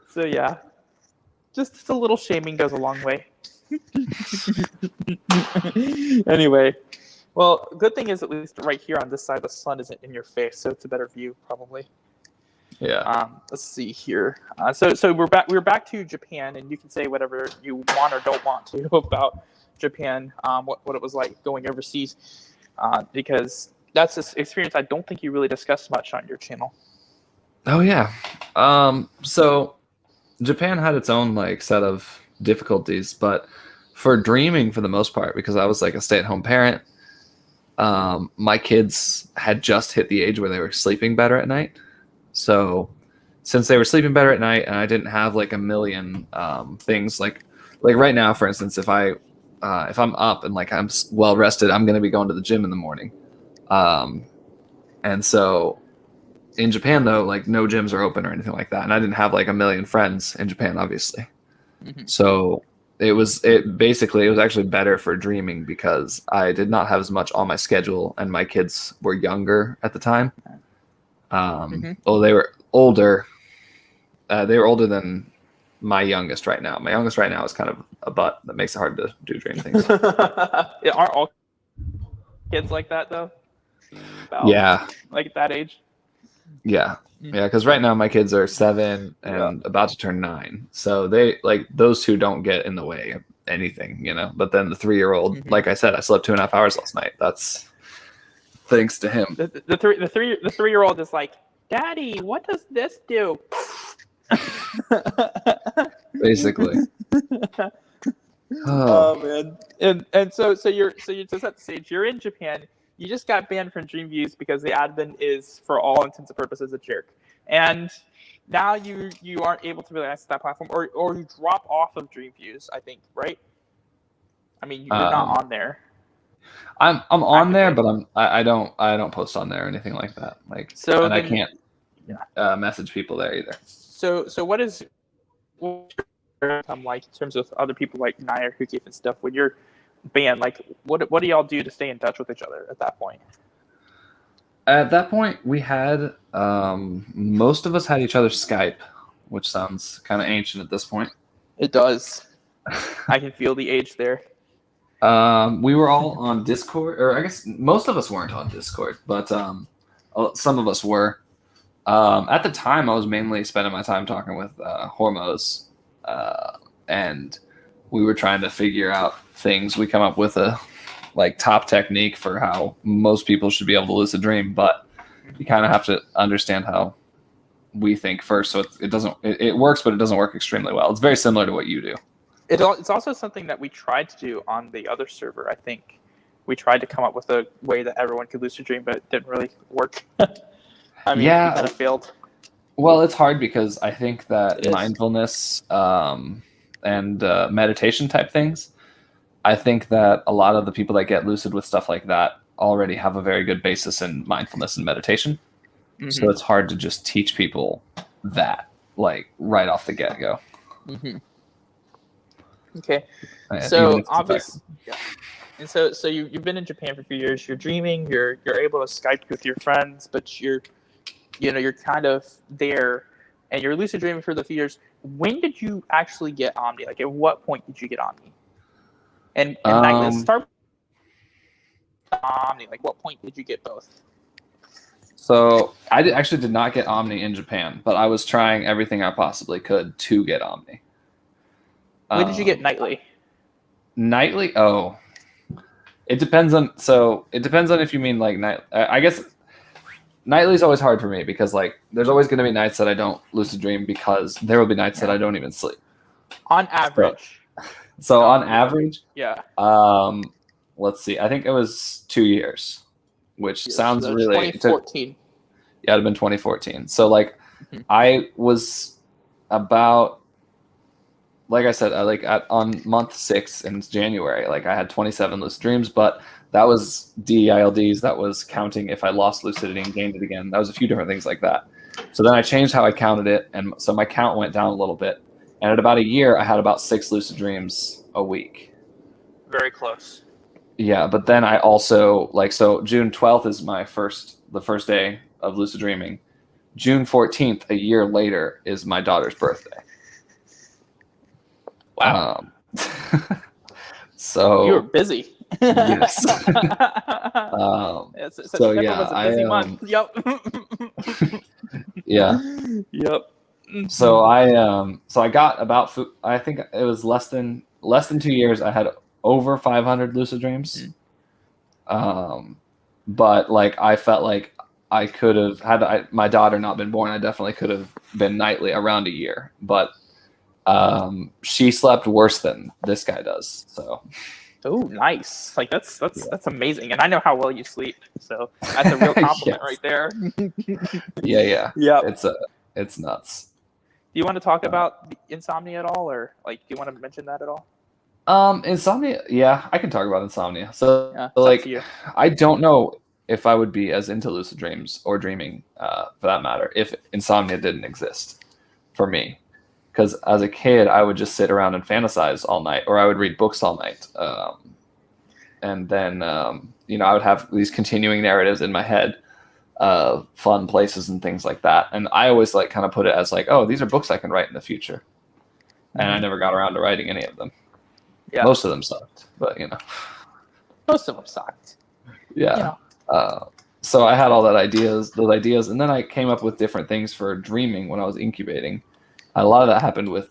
[SPEAKER 1] So, yeah. Just a little shaming goes a long way. Anyway. Well, good thing is at least right here on this side, the sun isn't in your face, so it's a better view, probably.
[SPEAKER 2] Yeah.
[SPEAKER 1] Let's see here. So we're back. We're back to Japan, and you can say whatever you want or don't want to about Japan. What it was like going overseas, because that's this experience I don't think you really discussed much on your channel.
[SPEAKER 2] Oh yeah. So Japan had its own like set of difficulties, but for dreaming for the most part, because I was like a stay-at-home parent, my kids had just hit the age where they were sleeping better at night. So since they were sleeping better at night and I didn't have like a million things like right now, for instance, if I'm up and like I'm well rested, I'm going to be going to the gym in the morning. And so in Japan though, like no gyms are open or anything like that. And I didn't have like a million friends in Japan, obviously. Mm-hmm. So it was actually better for dreaming because I did not have as much on my schedule and my kids were younger at the time. Well, they were older. They were older than my youngest right now. My youngest right now is kind of a butt that makes it hard to do dream things.
[SPEAKER 1] Aren't all kids like that though?
[SPEAKER 2] Yeah.
[SPEAKER 1] Like at that age?
[SPEAKER 2] Yeah. Yeah, because right now my kids are 7 and about to turn 9. So they like those 2 don't get in the way of anything, you know. But then the 3-year-old, like I said, I slept 2.5 hours last night. That's thanks to him.
[SPEAKER 1] The 3-year-old is like, Daddy, what does this do?
[SPEAKER 2] Basically.
[SPEAKER 1] Oh man. And so you're just at the stage. You're in Japan. You just got banned from Dreamviews because the admin is, for all intents and purposes, a jerk. And now you aren't able to really access that platform, or you drop off of Dreamviews, I think, right? I mean, you're not on there.
[SPEAKER 2] I'm on there, but I don't post on there or anything like that. Like,
[SPEAKER 1] so
[SPEAKER 2] and
[SPEAKER 1] then,
[SPEAKER 2] I can't message people there either.
[SPEAKER 1] So what is like in terms of other people like Nair, Hukif and stuff? When you're band, like what do y'all do to stay in touch with each other at that point?
[SPEAKER 2] At that point, we had most of us had each other's Skype, which sounds kind of ancient at this point.
[SPEAKER 1] It does. I can feel the age there.
[SPEAKER 2] We were all on Discord, or I guess most of us weren't on Discord, but some of us were. At the time, I was mainly spending my time talking with Hormos, and we were trying to figure out things. We come up with a top technique for how most people should be able to lucid dream, but you kind of have to understand how we think first. So it works, but it doesn't work extremely well. It's very similar to what you do.
[SPEAKER 1] It's also something that we tried to do on the other server. I think we tried to come up with a way that everyone could lucid dream, but it didn't really work. I mean,
[SPEAKER 2] yeah,
[SPEAKER 1] it kind of failed.
[SPEAKER 2] Well, it's hard because I think that mindfulness and meditation type things, I think that a lot of the people that get lucid with stuff like that already have a very good basis in mindfulness and meditation. Mm-hmm. So it's hard to just teach people that, like, right off the get-go.
[SPEAKER 1] Mm-hmm. Okay. So obviously, yeah. And so you've been in Japan for a few years. You're dreaming. You're able to Skype with your friends, but you're kind of there, and you're lucid dreaming for the few years. When did you actually get Omni? Like, at what point did you get Omni? And let's start with Omni. Like, what point did you get both?
[SPEAKER 2] So I actually did not get Omni in Japan, but I was trying everything I possibly could to get Omni.
[SPEAKER 1] When did you get Nightly?
[SPEAKER 2] Nightly? Oh, it depends on. So it depends on if you mean like night. I guess Nightly is always hard for me because like there's always going to be nights that I don't lucid dream because there will be nights that I don't even sleep.
[SPEAKER 1] On average.
[SPEAKER 2] So on average,
[SPEAKER 1] yeah.
[SPEAKER 2] Let's see. I think it was 2 years, which sounds really.
[SPEAKER 1] 2014.
[SPEAKER 2] Yeah, it'd have been 2014. So like, I was about. Like I said, on month 6 in January, like I had 27 lucid dreams, but that was DEILDs. That was counting if I lost lucidity and gained it again. That was a few different things like that. So then I changed how I counted it, and so my count went down a little bit. And at about a year, I had about 6 lucid dreams a week.
[SPEAKER 1] Very close.
[SPEAKER 2] Yeah, but then I also so June 12th is the first day of lucid dreaming. June 14th, a year later, is my daughter's birthday.
[SPEAKER 1] Wow.
[SPEAKER 2] So
[SPEAKER 1] you were busy.
[SPEAKER 2] Yes.
[SPEAKER 1] So yeah, was a busy month. Yep.
[SPEAKER 2] Yeah.
[SPEAKER 1] Yep.
[SPEAKER 2] So I got about, I think it was less than 2 years. I had over 500 lucid dreams. But like I felt like I could have had my daughter not been born. I definitely could have been nightly around a year, but she slept worse than this guy does. So.
[SPEAKER 1] Oh, nice! Like that's amazing, and I know how well you sleep, so that's a real compliment right there.
[SPEAKER 2] Yeah. It's nuts.
[SPEAKER 1] Do you want to talk about Insomnia at all, or like do you want to mention that at all?
[SPEAKER 2] Insomnia, yeah, I can talk about Insomnia. So
[SPEAKER 1] yeah,
[SPEAKER 2] like, I don't know if I would be as into lucid dreams or dreaming, for that matter, if Insomnia didn't exist for me. Because as a kid, I would just sit around and fantasize all night, or I would read books all night. And then, I would have these continuing narratives in my head of fun places and things like that. And I always kind of put it as oh, these are books I can write in the future. And I never got around to writing any of them. Yeah. Most of them sucked, but
[SPEAKER 1] Most of them sucked.
[SPEAKER 2] Yeah. So I had all those ideas, and then I came up with different things for dreaming when I was incubating. A lot of that happened with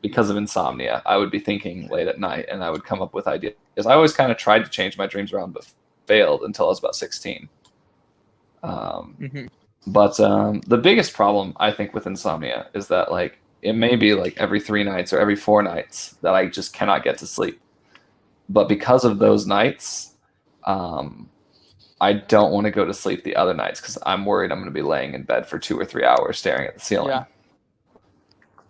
[SPEAKER 2] because of insomnia. I would be thinking late at night, and I would come up with ideas. I always kind of tried to change my dreams around, but failed until I was about 16. But the biggest problem I think with insomnia is that it may be every 3 nights or every 4 nights that I just cannot get to sleep. But because of those nights, I don't want to go to sleep the other nights because I'm worried I'm going to be laying in bed for 2 or 3 hours staring at the ceiling.
[SPEAKER 1] Yeah.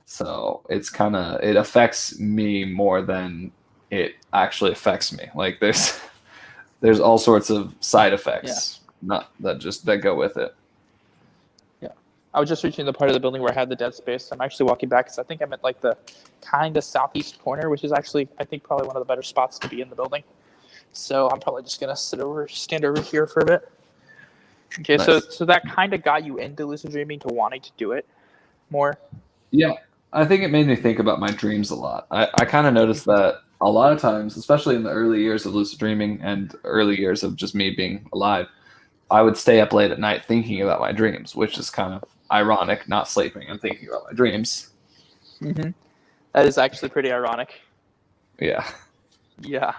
[SPEAKER 2] So it affects me more than it actually affects me. Like there's all sorts of side effects, not that go with it.
[SPEAKER 1] Yeah, I was just reaching the part of the building where I had the dead space. I'm actually walking back because I think I'm at like the kind of southeast corner, which is actually I think probably one of the better spots to be in the building. So I'm probably just gonna stand over here for a bit. Okay, nice. So that kind of got you into lucid dreaming to wanting to do it more?
[SPEAKER 2] Yeah, I think it made me think about my dreams a lot. I kind of noticed that a lot of times, especially in the early years of lucid dreaming and early years of just me being alive, I would stay up late at night thinking about my dreams, which is kind of ironic, not sleeping and thinking about my dreams.
[SPEAKER 1] Mm-hmm. That is actually pretty ironic.
[SPEAKER 2] Yeah.
[SPEAKER 1] Yeah.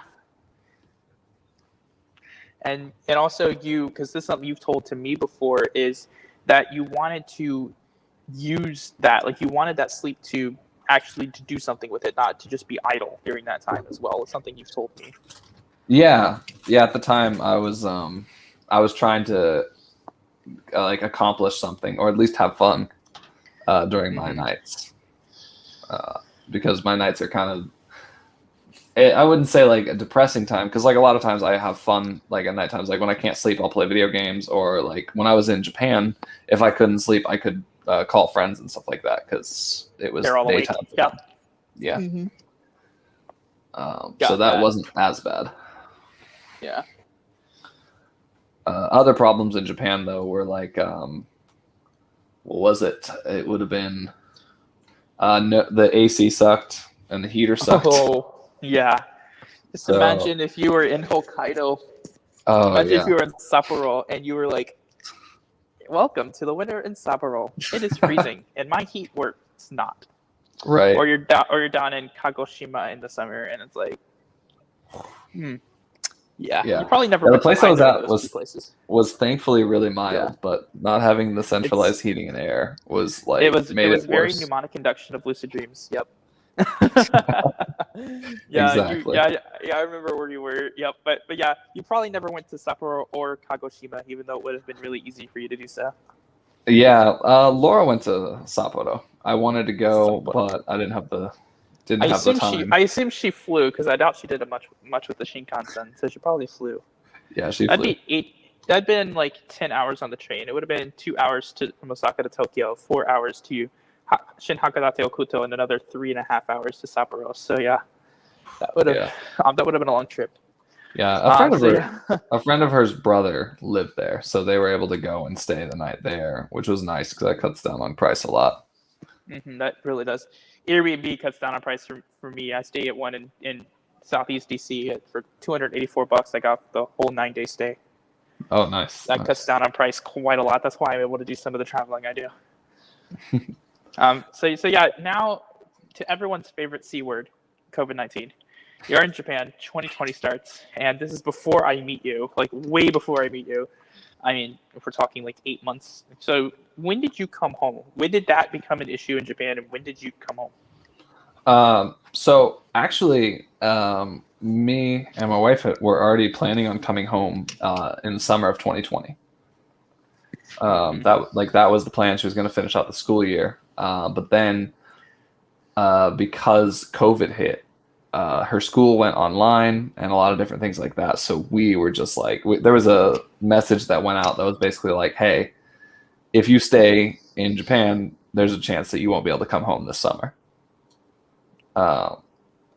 [SPEAKER 1] And also because this is something you've told to me before, is that you wanted to use that, like you wanted that sleep to actually to do something with it, not to just be idle during that time as well. It's something you've told me.
[SPEAKER 2] Yeah. At the time I was trying to like accomplish something or at least have fun during my nights, because my nights are kind of, I wouldn't say like a depressing time, because like a lot of times I have fun like at night times. Like when I can't sleep, I'll play video games, or like when I was in Japan, if I couldn't sleep, I could call friends and stuff like that because it was daytime. Yeah.
[SPEAKER 1] Mm-hmm.
[SPEAKER 2] So that wasn't as bad.
[SPEAKER 1] Yeah.
[SPEAKER 2] Other problems in Japan though were like, what was it? It would have been the AC sucked and the heater sucked.
[SPEAKER 1] Oh. Yeah. Just imagine if you were in Hokkaido. Imagine if you were in Sapporo and you were like, welcome to the winter in Sapporo. It is freezing and my heat works not.
[SPEAKER 2] Right.
[SPEAKER 1] Or you're down in Kagoshima in the summer and it's like, Yeah. You probably never went
[SPEAKER 2] the place I was at was thankfully really mild, but not having the centralized heating and air was like, it was
[SPEAKER 1] very mnemonic induction of lucid dreams. Yep.
[SPEAKER 2] Exactly.
[SPEAKER 1] I remember where you were. Yep, but yeah, you probably never went to Sapporo or Kagoshima, even though it would have been really easy for you to do so.
[SPEAKER 2] Yeah, Laura went to Sapporo. I wanted to go, but I didn't have the time.
[SPEAKER 1] I assume she flew because I doubt she did much with the Shinkansen, so she probably flew.
[SPEAKER 2] Yeah, she flew.
[SPEAKER 1] That'd been like 10 hours on the train. It would have been 2 hours from Osaka to Tokyo, 4 hours to Shin Hakodate Okuto, and another 3.5 hours to Sapporo. So yeah, that would have been a long trip.
[SPEAKER 2] Yeah, a friend of hers brother lived there, so they were able to go and stay the night there, which was nice because that cuts down on price a lot.
[SPEAKER 1] Mm-hmm, that really does. Airbnb cuts down on price for me. I stay at one in Southeast DC for $284. I got the whole 9-day stay.
[SPEAKER 2] Oh, nice.
[SPEAKER 1] That cuts down on price quite a lot. That's why I'm able to do some of the traveling I do. So yeah, now to everyone's favorite C word, COVID-19. You're in Japan, 2020 starts, and this is before I meet you, like way before I meet you. I mean, if we're talking like 8 months. So when did you come home? When did that become an issue in Japan, and when did you come home?
[SPEAKER 2] So actually, me and my wife were already planning on coming home in the summer of 2020. That was the plan. She was going to finish out the school year. But then because COVID hit, her school went online and a lot of different things like that. So we were just like, there was a message that went out that was basically like, hey, if you stay in Japan, there's a chance that you won't be able to come home this summer.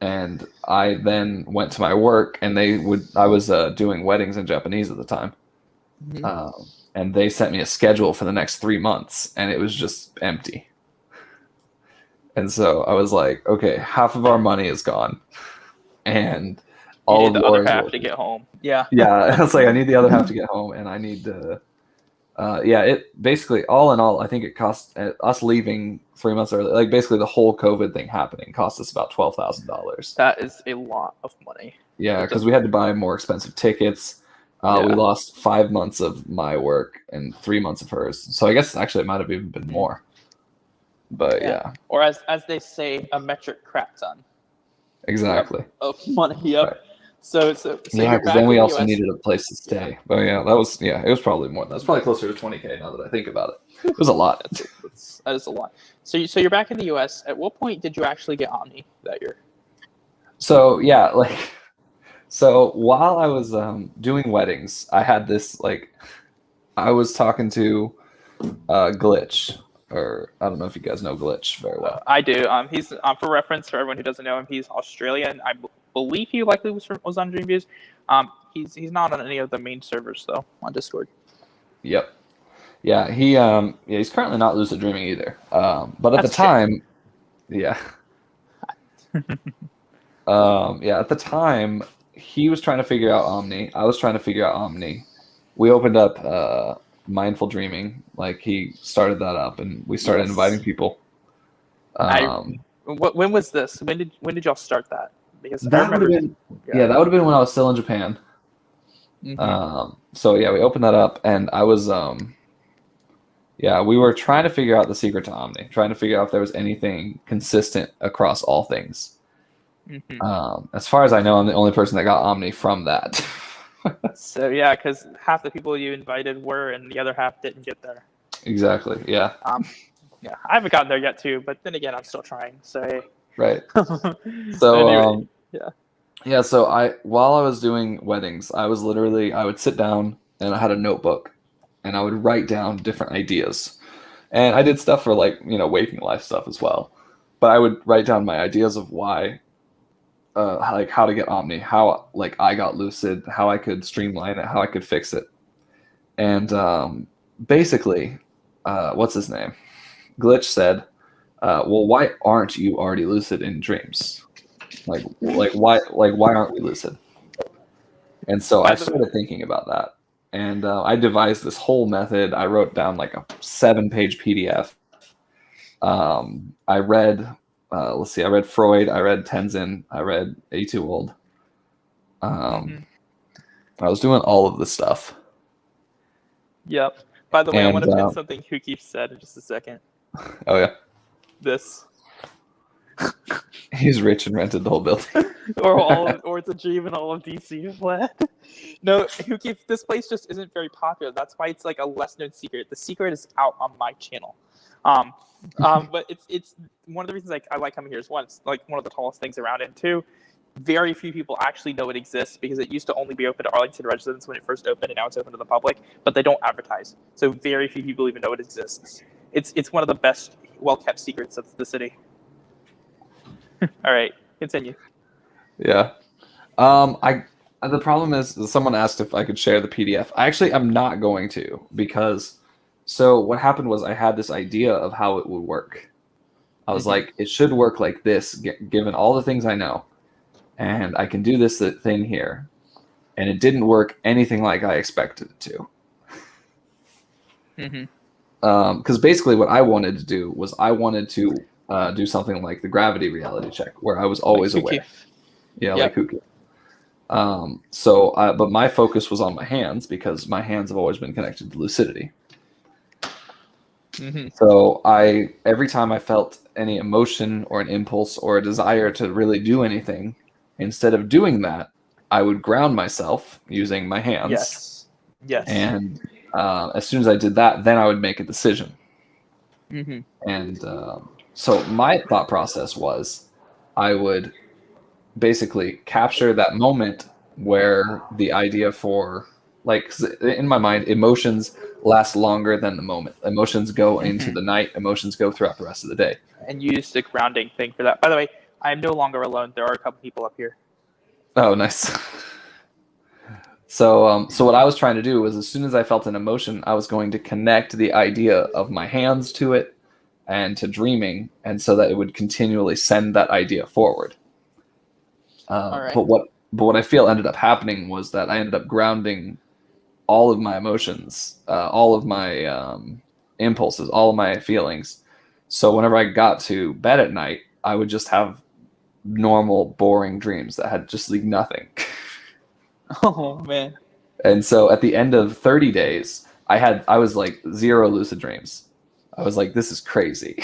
[SPEAKER 2] And I then went to my work, and I was doing weddings in Japanese at the time. Mm-hmm. And they sent me a schedule for the next 3 months, and it was just empty. And so I was like, okay, half of our money is gone, and all of
[SPEAKER 1] the other half to get home. Yeah.
[SPEAKER 2] Yeah, I was like, I need the other half to get home, and I need to. It basically, all in all, I think it cost us leaving 3 months early. Like basically, the whole COVID thing happening cost us about $12,000.
[SPEAKER 1] That is a lot of money.
[SPEAKER 2] Yeah, because we had to buy more expensive tickets. We lost 5 months of my work and 3 months of hers. So I guess actually it might have even been more. But yeah.
[SPEAKER 1] Or as they say, a metric crap ton.
[SPEAKER 2] Exactly.
[SPEAKER 1] Of money. Yep. Right. So
[SPEAKER 2] yeah, because then we also needed a place to stay. But it was probably more. That's probably closer to $20K now that I think about it. It was a lot.
[SPEAKER 1] That is a lot. So you're back in the US. At what point did you actually get OMNI that year?
[SPEAKER 2] So yeah, like so while I was doing weddings, I had this like I was talking to Glitch, or I don't know if you guys know Glitch very well.
[SPEAKER 1] I do. He's for reference for everyone who doesn't know him. He's Australian. I believe he likely was on Dreamviews. He's not on any of the main servers though on Discord.
[SPEAKER 2] Yep. Yeah, he's currently not lucid dreaming either. But at
[SPEAKER 1] That's
[SPEAKER 2] the time, yeah. At the time, he was trying to figure out Omni. I was trying to figure out Omni. We opened up mindful dreaming. Like he started that up, and we started inviting people.
[SPEAKER 1] When was this? When did y'all start that? Because
[SPEAKER 2] that would have been that would have been when I was still in Japan.
[SPEAKER 1] Mm-hmm.
[SPEAKER 2] So yeah, we opened that up, and I was we were trying to figure out the secret to Omni, trying to figure out if there was anything consistent across all things.
[SPEAKER 1] Mm-hmm.
[SPEAKER 2] As far as I know, I'm the only person that got Omni from that.
[SPEAKER 1] So yeah, because half the people you invited were, and the other half didn't get there.
[SPEAKER 2] Exactly. Yeah.
[SPEAKER 1] Yeah, I haven't gotten there yet too, but then again, I'm still trying. So hey.
[SPEAKER 2] Right. So
[SPEAKER 1] anyway,
[SPEAKER 2] yeah. So while I was doing weddings, I would sit down and I had a notebook, and I would write down different ideas, and I did stuff for like waking life stuff as well, but I would write down my ideas of why. Like how to get Omni, how like I got lucid, how I could streamline it, how I could fix it, and basically, what's his name? Glitch said, "Well, why aren't you already lucid in dreams? Like why aren't we lucid?" And so I started thinking about that, and I devised this whole method. I wrote down like a 7-page PDF. I read. Let's see. I read Freud. I read Tenzin. I read A2 I was doing all of this stuff.
[SPEAKER 1] Yep. By the way, I want to pin something Huki said in just a second.
[SPEAKER 2] Oh yeah.
[SPEAKER 1] This.
[SPEAKER 2] He's rich and rented the whole building.
[SPEAKER 1] or it's a dream and all of DC fled. No, Huki, this place just isn't very popular. That's why it's like a less known secret. The secret is out on my channel. But it's one of the reasons I like coming here is one, it's like one of the tallest things around, and two, very few people actually know it exists because it used to only be open to Arlington residents when it first opened, and now it's open to the public, but they don't advertise. So very few people even know it exists. It's one of the best well-kept secrets of the city. All right, continue.
[SPEAKER 2] Yeah. The problem is someone asked if I could share the PDF. I'm not going to, because so what happened was I had this idea of how it would work. I was like, it should work like this, given all the things I know, and I can do this thing here, and it didn't work anything like I expected it to. Because basically what I wanted to do was I wanted to do something like the gravity reality check, where I was always aware. Yeah, like Huki. But my focus was on my hands, because my hands have always been connected to lucidity. So every time I felt any emotion or an impulse or a desire to really do anything, instead of doing that, I would ground myself using my hands.
[SPEAKER 1] Yes.
[SPEAKER 2] And as soon as I did that, then I would make a decision. And so my thought process was I would basically capture that moment where the idea for, like, in my mind, emotions last longer than the moment. Emotions go into the night. Emotions go throughout the rest of the day.
[SPEAKER 1] And you used a grounding thing for that. By the way, I am no longer alone. There are a couple people up here.
[SPEAKER 2] Oh, nice. So what I was trying to do was, as soon as I felt an emotion, I was going to connect the idea of my hands to it and to dreaming, and so that it would continually send that idea forward.
[SPEAKER 1] All right.
[SPEAKER 2] But what I feel ended up happening was that I ended up grounding all of my emotions, all of my impulses, all of my feelings. So whenever I got to bed at night, I would just have normal, boring dreams that had just like nothing.
[SPEAKER 1] Oh man.
[SPEAKER 2] And so at the end of 30 days, I was like 0 lucid dreams. I was like, this is crazy.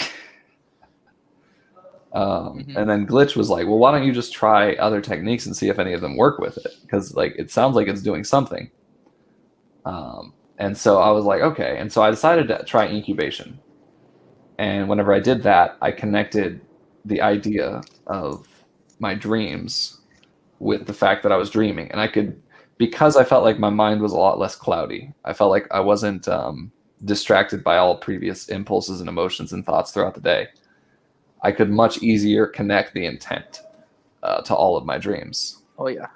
[SPEAKER 2] And then Glitch was like, well, why don't you just try other techniques and see if any of them work with it? Because like it sounds like it's doing something. And so I was like, okay. And so I decided to try incubation. And whenever I did that, I connected the idea of my dreams with the fact that I was dreaming, and I could, because I felt like my mind was a lot less cloudy. I felt like I wasn't distracted by all previous impulses and emotions and thoughts throughout the day. I could much easier connect the intent to all of my dreams.
[SPEAKER 1] Oh yeah.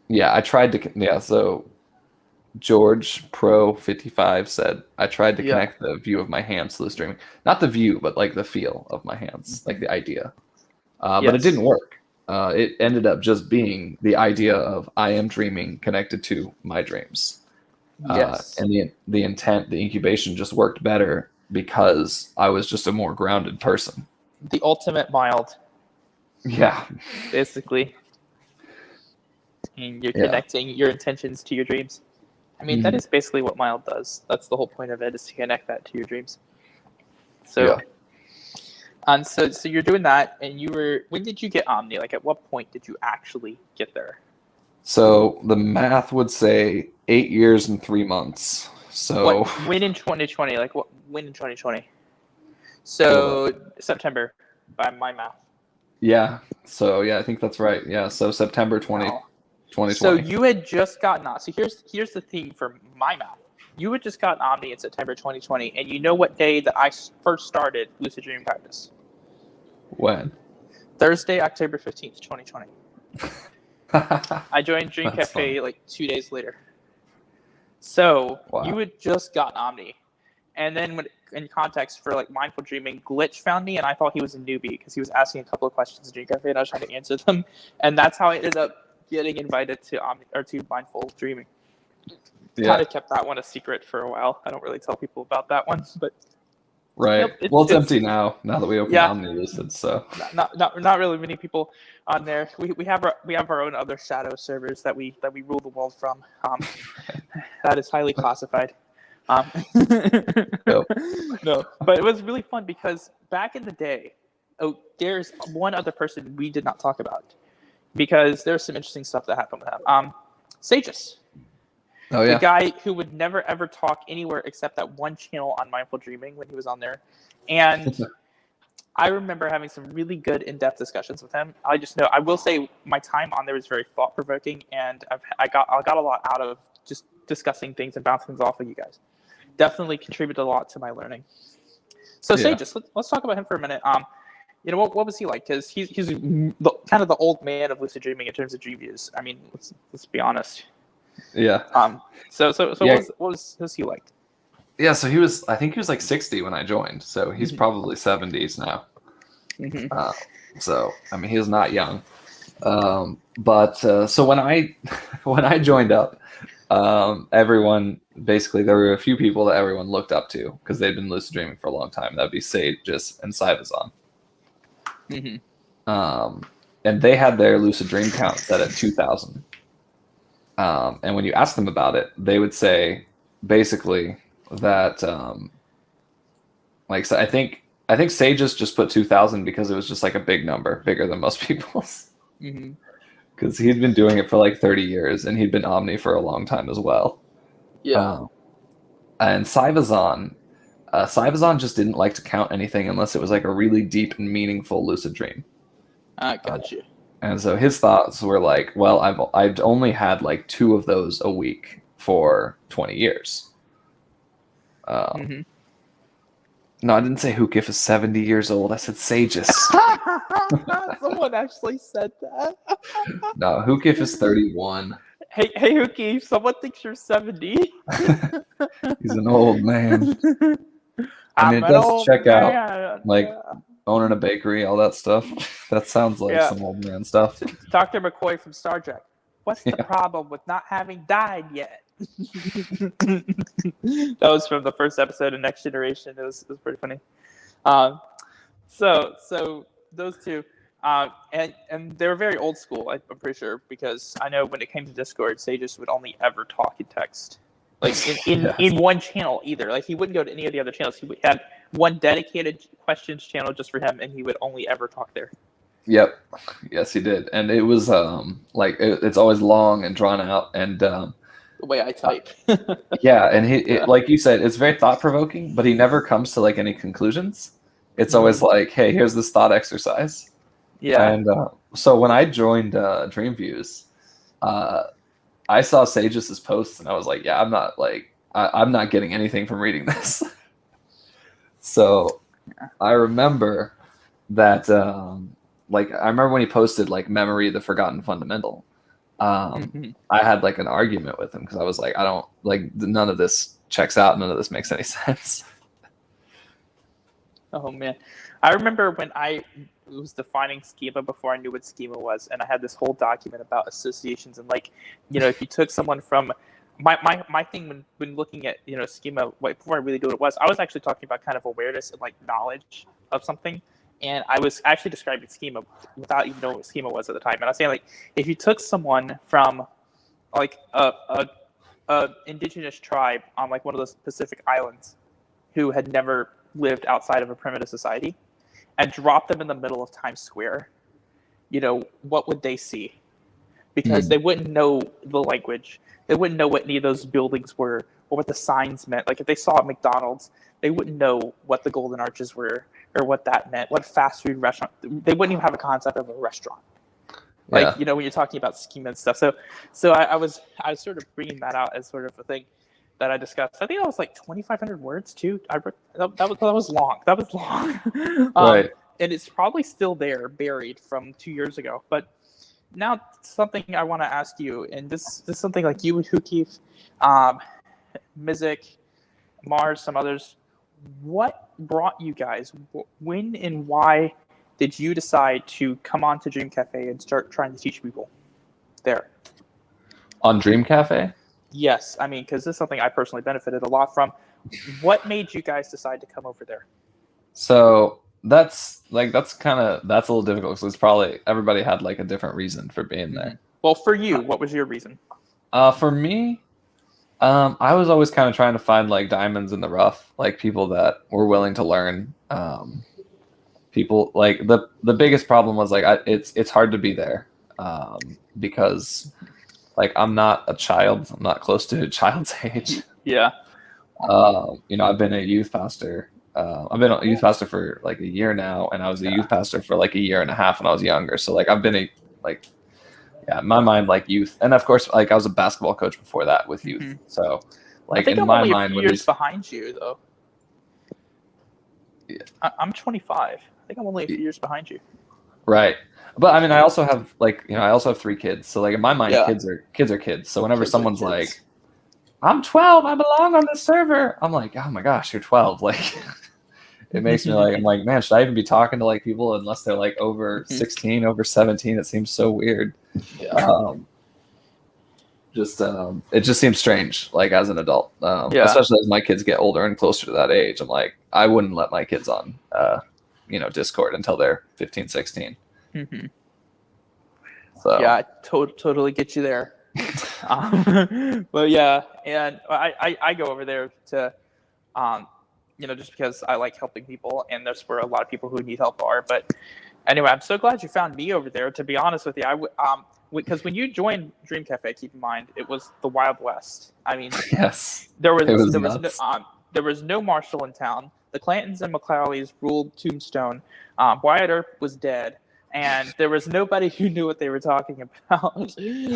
[SPEAKER 2] Yeah, I tried to. Yeah, so George Pro 55 said I tried to connect the view of my hands to the streaming, not the view, but like the feel of my hands, like the idea. But it didn't work. It ended up just being the idea of I am dreaming connected to my dreams. And the intent, the incubation just worked better because I was just a more grounded person.
[SPEAKER 1] The ultimate mild.
[SPEAKER 2] Yeah.
[SPEAKER 1] Basically. And you're connecting your intentions to your dreams. I mean, that is basically what mild does. That's the whole point of it, is to connect that to your dreams. So, so you're doing that, and when did you get Omni? Like, at what point did you actually get there?
[SPEAKER 2] So the math would say 8 years and 3 months. So
[SPEAKER 1] when in 2020? Like, when in 2020? So September, by my math.
[SPEAKER 2] Yeah. So I think that's right. Yeah. So September 2020.
[SPEAKER 1] So you had just gotten on. So here's the thing for my math. You had just gotten Omni in September 2020, and you know what day that I first started lucid dreaming practice?
[SPEAKER 2] When?
[SPEAKER 1] Thursday, October 15th, 2020. I joined Dream Cafe like 2 days later. So you had just gotten Omni. And then in context for like mindful dreaming, Glitch found me, and I thought he was a newbie because he was asking a couple of questions in Dream Cafe, and I was trying to answer them. And that's how I ended up getting invited to mindful dreaming. Kind of kept that one a secret for a while. I don't really tell people about that one, but
[SPEAKER 2] it's empty now that we opened Omni Lucid. So
[SPEAKER 1] not really many people on there. We have our own other shadow servers that we rule the world from. That is highly classified. No, but it was really fun because back in the day, there's one other person we did not talk about, because there's some interesting stuff that happened with him. Sages. The guy who would never ever talk anywhere except that one channel on Mindful Dreaming when he was on there. And I remember having some really good in-depth discussions with him. I will say my time on there was very thought-provoking, and I got a lot out of just discussing things and bouncing things off of you guys. Definitely contributed a lot to my learning. So Sages, let's talk about him for a minute. What was he like? Because he's kind of the old man of lucid dreaming in terms of dream views. I mean, let's be honest.
[SPEAKER 2] Yeah.
[SPEAKER 1] So what was he like?
[SPEAKER 2] Yeah. So I think he was like 60 when I joined. So he's probably 70s now. So I mean, he was not young. But so when I joined up, everyone basically, there were a few people that everyone looked up to because they'd been lucid dreaming for a long time. That'd be Sages and Saivazan. And they had their lucid dream count set at 2,000. And when you ask them about it, they would say basically that, so I think Sages just put 2,000 because it was just like a big number, bigger than most people's. Because he'd been doing it for like 30 years, and he'd been Omni for a long time as well. Yeah. And Saivazan just didn't like to count anything unless it was like a really deep and meaningful lucid dream.
[SPEAKER 1] Got you.
[SPEAKER 2] And so his thoughts were like, well, I've only had like 2 of those a week for 20 years. No, I didn't say Hukif is 70 years old. I said Sages.
[SPEAKER 1] Someone actually said that.
[SPEAKER 2] No, Hukif is 31.
[SPEAKER 1] Hey, Hukif, someone thinks you're 70.
[SPEAKER 2] He's an old man. I mean, it does check out, like owning a bakery, all that stuff. That sounds like some old man stuff.
[SPEAKER 1] Dr. McCoy from Star Trek. What's the problem with not having died yet? That was from the first episode of Next Generation. It was pretty funny. So those two, and they were very old school. I'm pretty sure, because I know when it came to Discord, Sages would only ever talk in text, like in one channel either. Like he wouldn't go to any of the other channels. He would have one dedicated questions channel just for him, and he would only ever talk there.
[SPEAKER 2] Yep. Yes, he did, and it was it's always long and drawn out, and the
[SPEAKER 1] way I type.
[SPEAKER 2] Yeah, and like you said, it's very thought provoking, but he never comes to like any conclusions. it's always like, hey, here's this thought exercise.
[SPEAKER 1] Yeah.
[SPEAKER 2] And so when I joined Dreamviews, I saw Sage's posts and I was like, yeah, I'm not getting anything from reading this. So I remember that I remember when he posted like Memory, the Forgotten Fundamental. I had like an argument with him because I was like, I don't like, none of this checks out, none of this makes any sense.
[SPEAKER 1] Oh man, I remember when I was defining schema before I knew what schema was, and I had this whole document about associations and like, if you took someone from my thing when looking at schema, like before I really knew what it was, I was actually talking about kind of awareness and like knowledge of something, and I was actually describing schema without even knowing what schema was at the time. And I was saying like, if you took someone from like a indigenous tribe on like one of those Pacific islands who had never lived outside of a primitive society and drop them in the middle of Times Square, what would they see? Because they wouldn't know the language. They wouldn't know what any of those buildings were or what the signs meant. Like if they saw McDonald's, they wouldn't know what the Golden Arches were or what that meant, what fast food restaurant. They wouldn't even have a concept of a restaurant. Like, when you're talking about schema and stuff. So I was sort of bringing that out as sort of a thing that I discussed. I think that was like 2,500 words too. That was long. That was long.
[SPEAKER 2] Right.
[SPEAKER 1] And it's probably still there, buried from 2 years ago. But now something I want to ask you, and this is something like you and Hukif, Mizik, Mars, some others. What brought you guys? When and why did you decide to come on to Dream Cafe and start trying to teach people there?
[SPEAKER 2] On Dream Cafe?
[SPEAKER 1] Yes, I mean, because this is something I personally benefited a lot from. What made you guys decide to come over there?
[SPEAKER 2] So that's a little difficult because it's probably everybody had like a different reason for being there.
[SPEAKER 1] Well, for you, what was your reason?
[SPEAKER 2] For me, I was always kind of trying to find like diamonds in the rough, like people that were willing to learn. People like the biggest problem was like it's hard to be there because like I'm not a child. I'm not close to a child's age.
[SPEAKER 1] Yeah.
[SPEAKER 2] I've been a youth pastor. I've been a youth pastor for like a year now, and I was a youth pastor for like a year and a half when I was younger. So like I've been in my mind, like youth, and of course like I was a basketball coach before that with youth. So like in my mind,
[SPEAKER 1] I think I'm only a few years behind you though. Yeah. I'm 25. I think I'm only a few years behind you.
[SPEAKER 2] Right. But I mean, I also have I also have 3 kids. So like in my mind, kids are kids. So whenever someone's like, I'm 12, I belong on this server, I'm like, oh my gosh, you're 12. Like it makes me like, I'm like, man, should I even be talking to like people unless they're like over 16, over 17? It seems so weird. Yeah. It just seems strange, like as an adult, especially as my kids get older and closer to that age. I'm like, I wouldn't let my kids on, Discord until they're 15, 16.
[SPEAKER 1] Mm-hmm.
[SPEAKER 2] So
[SPEAKER 1] yeah, I totally get you there. But yeah, and I go over there to, just because I like helping people, and that's where a lot of people who need help are. But anyway, I'm so glad you found me over there. To be honest with you, because when you joined Dream Cafe, keep in mind it was the Wild West. I mean,
[SPEAKER 2] yes,
[SPEAKER 1] there was no Marshall in town. The Clantons and McClawleys ruled Tombstone. Wyatt Earp was dead, and there was nobody who knew what they were talking about. And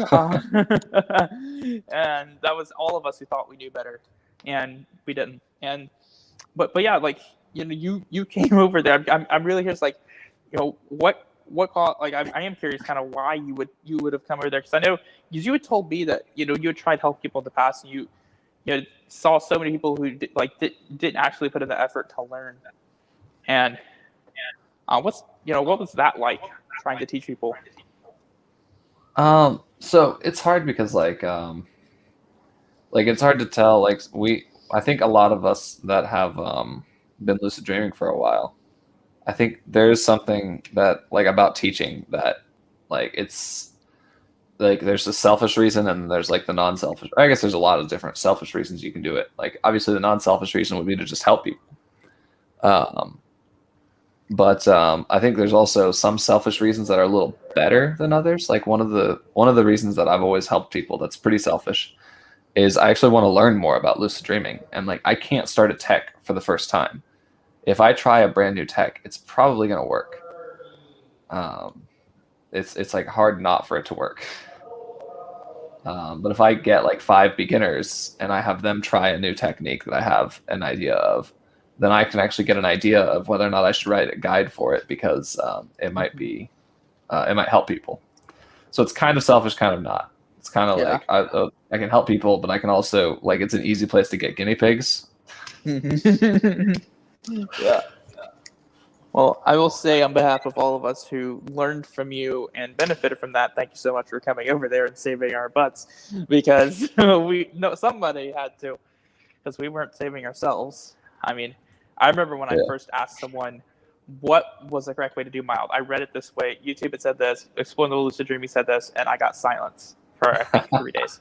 [SPEAKER 1] that was all of us who thought we knew better, and we didn't. But yeah, like you came over there. I'm really curious, like what like I am curious kind of why you would have come over there, because I know you had told me that you had tried to help people in the past, and you saw so many people who didn't actually put in the effort to learn. And what was that like, trying to teach people?
[SPEAKER 2] So it's hard because like it's hard to tell. Like I think a lot of us that have been lucid dreaming for a while, I think there's something that like about teaching that like it's like there's the selfish reason and there's like the non-selfish. I guess there's a lot of different selfish reasons you can do it. Like obviously the non-selfish reason would be to just help people. But I think there's also some selfish reasons that are a little better than others. Like one of the reasons that I've always helped people that's pretty selfish is I actually want to learn more about lucid dreaming, and like I can't start a tech for the first time. if I try a brand new tech, it's probably going to work. It's like hard not for it to work. But if I get like 5 beginners and I have them try a new technique that I have an idea of, then I can actually get an idea of whether or not I should write a guide for it, because it might help people. So it's kind of selfish, kind of not. It's kind of like I can help people, but I can also, like, it's an easy place to get guinea pigs.
[SPEAKER 1] Yeah. Well, I will say on behalf of all of us who learned from you and benefited from that, thank you so much for coming over there and saving our butts, because somebody had to, because we weren't saving ourselves. I mean, I remember when I first asked someone what was the correct way to do mild. I read it this way. YouTube had said this. Exploring the Lucid Dream, he said this, and I got silence for I think 3 days.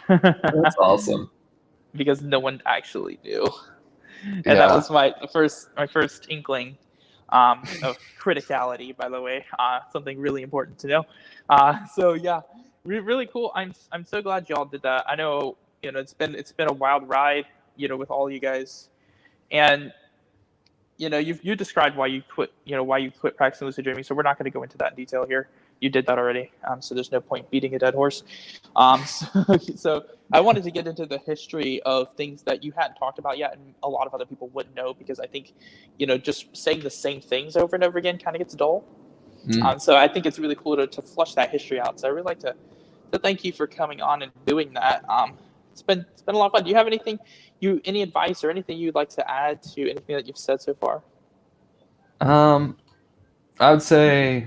[SPEAKER 2] That's awesome.
[SPEAKER 1] Because no one actually knew. And that was my first inkling of criticality, by the way. Something really important to know. So yeah, really cool. I'm so glad y'all did that. I know, it's been a wild ride, with all you guys, and you described why you quit practicing lucid dreaming. So we're not going to go into that in detail here. You did that already, so there's no point beating a dead horse. So I wanted to get into the history of things that you hadn't talked about yet, and a lot of other people wouldn't know, because I think, just saying the same things over and over again kind of gets dull. So I think it's really cool to flush that history out. So I really like to thank you for coming on and doing that. It's been a lot of fun. Do you have any advice or anything you'd like to add to anything that you've said so far?
[SPEAKER 2] I would say,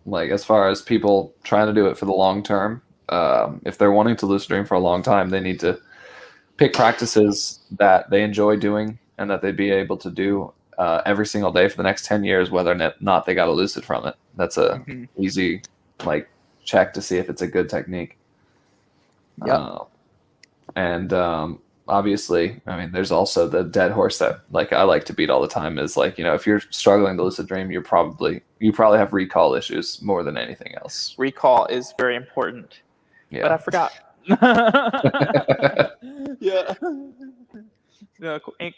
[SPEAKER 2] like, as far as people trying to do it for the long term, if they're wanting to lucid dream for a long time, they need to pick practices that they enjoy doing and that they'd be able to do every single day for the next 10 years, whether or not they got a lucid from it. That's a easy, like, check to see if it's a good technique. And obviously, I mean, there's also the dead horse that, like, I like to beat all the time, is like, if you're struggling to lucid dream, you probably have recall issues more than anything else.
[SPEAKER 1] Recall is very important. Yeah. But I forgot. Yeah.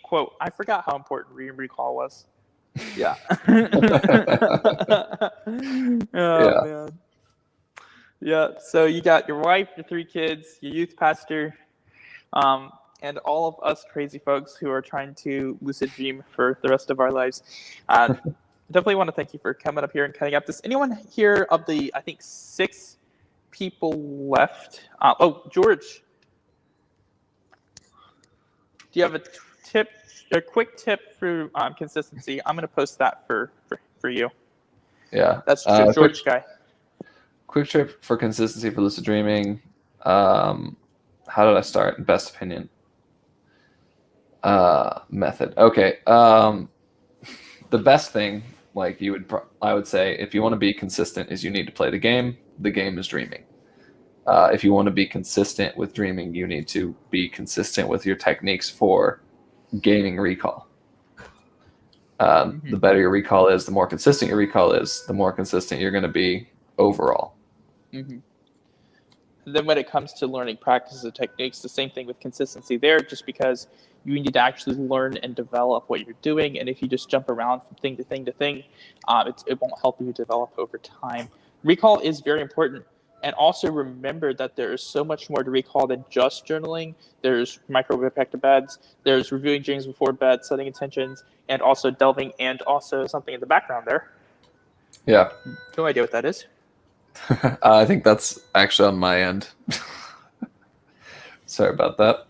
[SPEAKER 1] Quote, I forgot how important recall was. Yeah. Man. Yeah. So you got your wife, your 3 kids, your youth pastor, and all of us crazy folks who are trying to lucid dream for the rest of our lives. Definitely want to thank you for coming up here and cutting up this. Anyone here of the, I think, 6 people left? George, do you have a quick tip for consistency? I'm going to post that for you.
[SPEAKER 2] Yeah.
[SPEAKER 1] That's George guy.
[SPEAKER 2] Quick tip for consistency for lucid dreaming. How did I start? Best opinion. Method. Okay. The best thing, like, I would say, if you want to be consistent, is you need to play the game. The game is dreaming. If you want to be consistent with dreaming, you need to be consistent with your techniques for gaining recall. The better your recall is, the more consistent your recall is, the more consistent you're going to be overall.
[SPEAKER 1] And then when it comes to learning practices and techniques, the same thing with consistency there, just because you need to actually learn and develop what you're doing. And if you just jump around from thing to thing to thing, it won't help you develop over time. Recall is very important. And also remember that there is so much more to recall than just journaling. There's micro-reflective beds, there's reviewing dreams before bed, setting intentions, and also delving, and also something in the background there.
[SPEAKER 2] Yeah.
[SPEAKER 1] No idea what that is.
[SPEAKER 2] I think that's actually on my end. Sorry about that.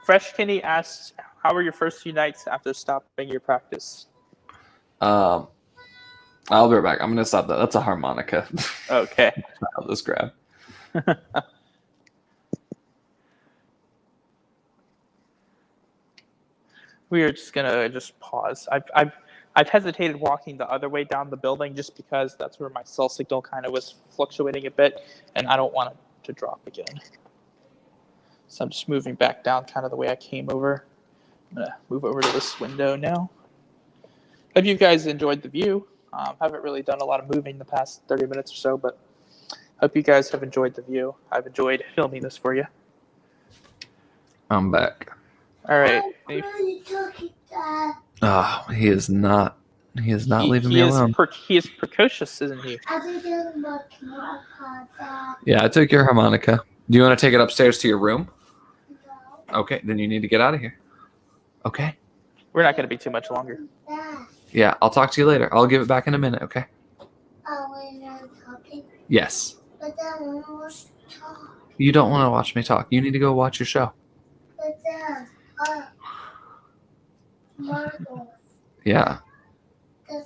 [SPEAKER 1] Fresh Kenny asks, how were your first few nights after stopping your practice?
[SPEAKER 2] I'll be right back. I'm going to stop that. That's a harmonica.
[SPEAKER 1] Okay.
[SPEAKER 2] I'll just grab.
[SPEAKER 1] We are just going to pause. I've hesitated walking the other way down the building just because that's where my cell signal kind of was fluctuating a bit, and I don't want it to drop again. So I'm just moving back down kind of the way I came over. I'm going to move over to this window now. Hope you guys enjoyed the view. Haven't really done a lot of moving the past 30 minutes or so, but hope you guys have enjoyed the view. I've enjoyed filming this for you.
[SPEAKER 2] I'm back.
[SPEAKER 1] All right.
[SPEAKER 2] Oh, he is not. He is not leaving me alone.
[SPEAKER 1] He is precocious, isn't he?
[SPEAKER 2] Yeah, I took your harmonica. Do you want to take it upstairs to your room? No. Okay, then you need to get out of here. Okay.
[SPEAKER 1] We're not going to be too much longer.
[SPEAKER 2] Yeah, I'll talk to you later. I'll give it back in a minute, okay?
[SPEAKER 3] When you're talking?
[SPEAKER 2] Yes.
[SPEAKER 3] But then when I want to talk.
[SPEAKER 2] You don't want to watch me talk. You need to go watch your show.
[SPEAKER 3] But then, marbles.
[SPEAKER 2] Yeah.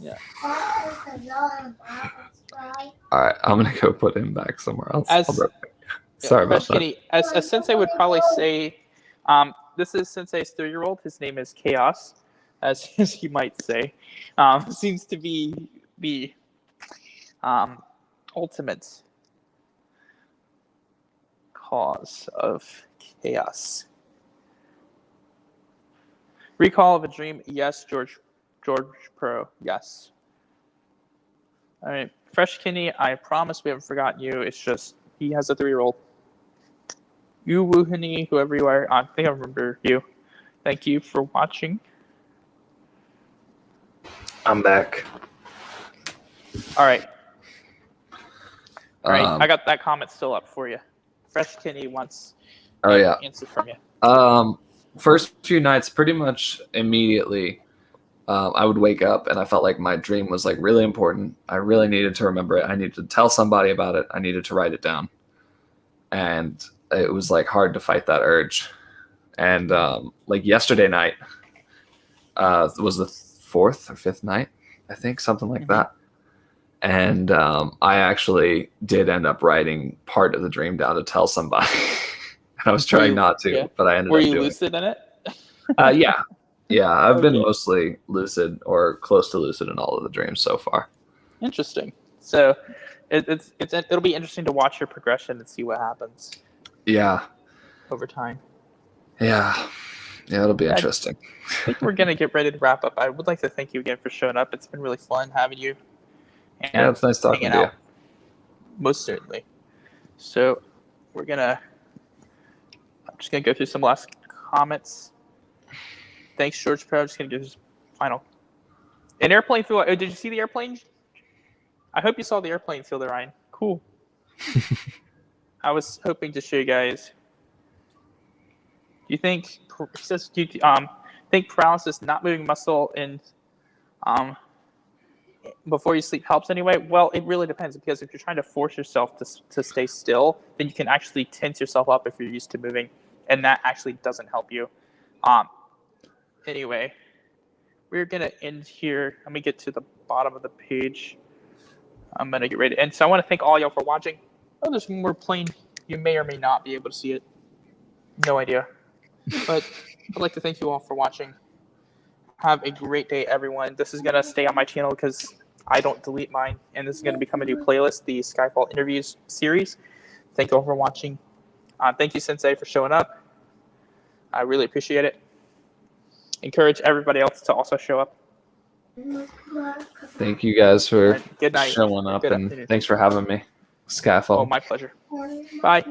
[SPEAKER 1] Yeah.
[SPEAKER 3] That is a lot of marbles, right?
[SPEAKER 2] All right, I'm going to go put him back somewhere else. Sorry about that.
[SPEAKER 1] Kitty, as Sensei would probably say, this is Sensei's 3-year-old. His name is Chaos, as he might say. Seems to be the ultimate cause of chaos. Recall of a dream, yes. George Pro, yes. All right, Fresh Kinney, I promise we haven't forgotten you. It's just he has a 3-year-old. You Woohini, whoever you are, I think I remember you. Thank you for watching.
[SPEAKER 2] I'm back.
[SPEAKER 1] All right. All right, I got that comment still up for you. Fresh Kinney wants an answer from you.
[SPEAKER 2] First few nights, pretty much immediately, I would wake up and I felt like my dream was like really important. I really needed to remember it. I needed to tell somebody about it. I needed to write it down. And it was like hard to fight that urge. And like yesterday night was the 4th or 5th night, I think, something like that. And I actually did end up writing part of the dream down to tell somebody. And I was trying not to, but I ended up doing it.
[SPEAKER 1] Were you lucid in it?
[SPEAKER 2] Yeah. Yeah, I've been mostly lucid or close to lucid in all of the dreams so far.
[SPEAKER 1] Interesting. So it'll be interesting to watch your progression and see what happens.
[SPEAKER 2] Yeah.
[SPEAKER 1] Over time.
[SPEAKER 2] Yeah. Yeah, it'll be interesting.
[SPEAKER 1] I think we're going to get ready to wrap up. I would like to thank you again for showing up. It's been really fun having you. And
[SPEAKER 2] yeah, it's nice talking to you.
[SPEAKER 1] Most certainly. So I'm just going to go through some last comments. Thanks, George Pro. I'm just going to do his final. An airplane flew. Did you see the airplane? I hope you saw the airplane feel there, Ryan. Cool. I was hoping to show you guys. Do you think think paralysis, not moving muscle, and before you sleep helps anyway? Well, it really depends, because if you're trying to force yourself to stay still, then you can actually tense yourself up if you're used to moving, and that actually doesn't help you. Anyway, we're gonna end here. Let me get to the bottom of the page. I'm gonna get ready, and so I want to thank all y'all for watching. Oh, there's more plane. You may or may not be able to see it. No idea. But I'd like to thank you all for watching. Have a great day, everyone. This is going to stay on my channel because I don't delete mine. And this is going to become a new playlist, the Skyfall Interviews series. Thank you all for watching. Thank you, Sensei, for showing up. I really appreciate it. Encourage everybody else to also show up.
[SPEAKER 2] Thank you guys for
[SPEAKER 1] Good night.
[SPEAKER 2] showing up, and thanks for having me. Skyfall.
[SPEAKER 1] Oh, my pleasure. Bye.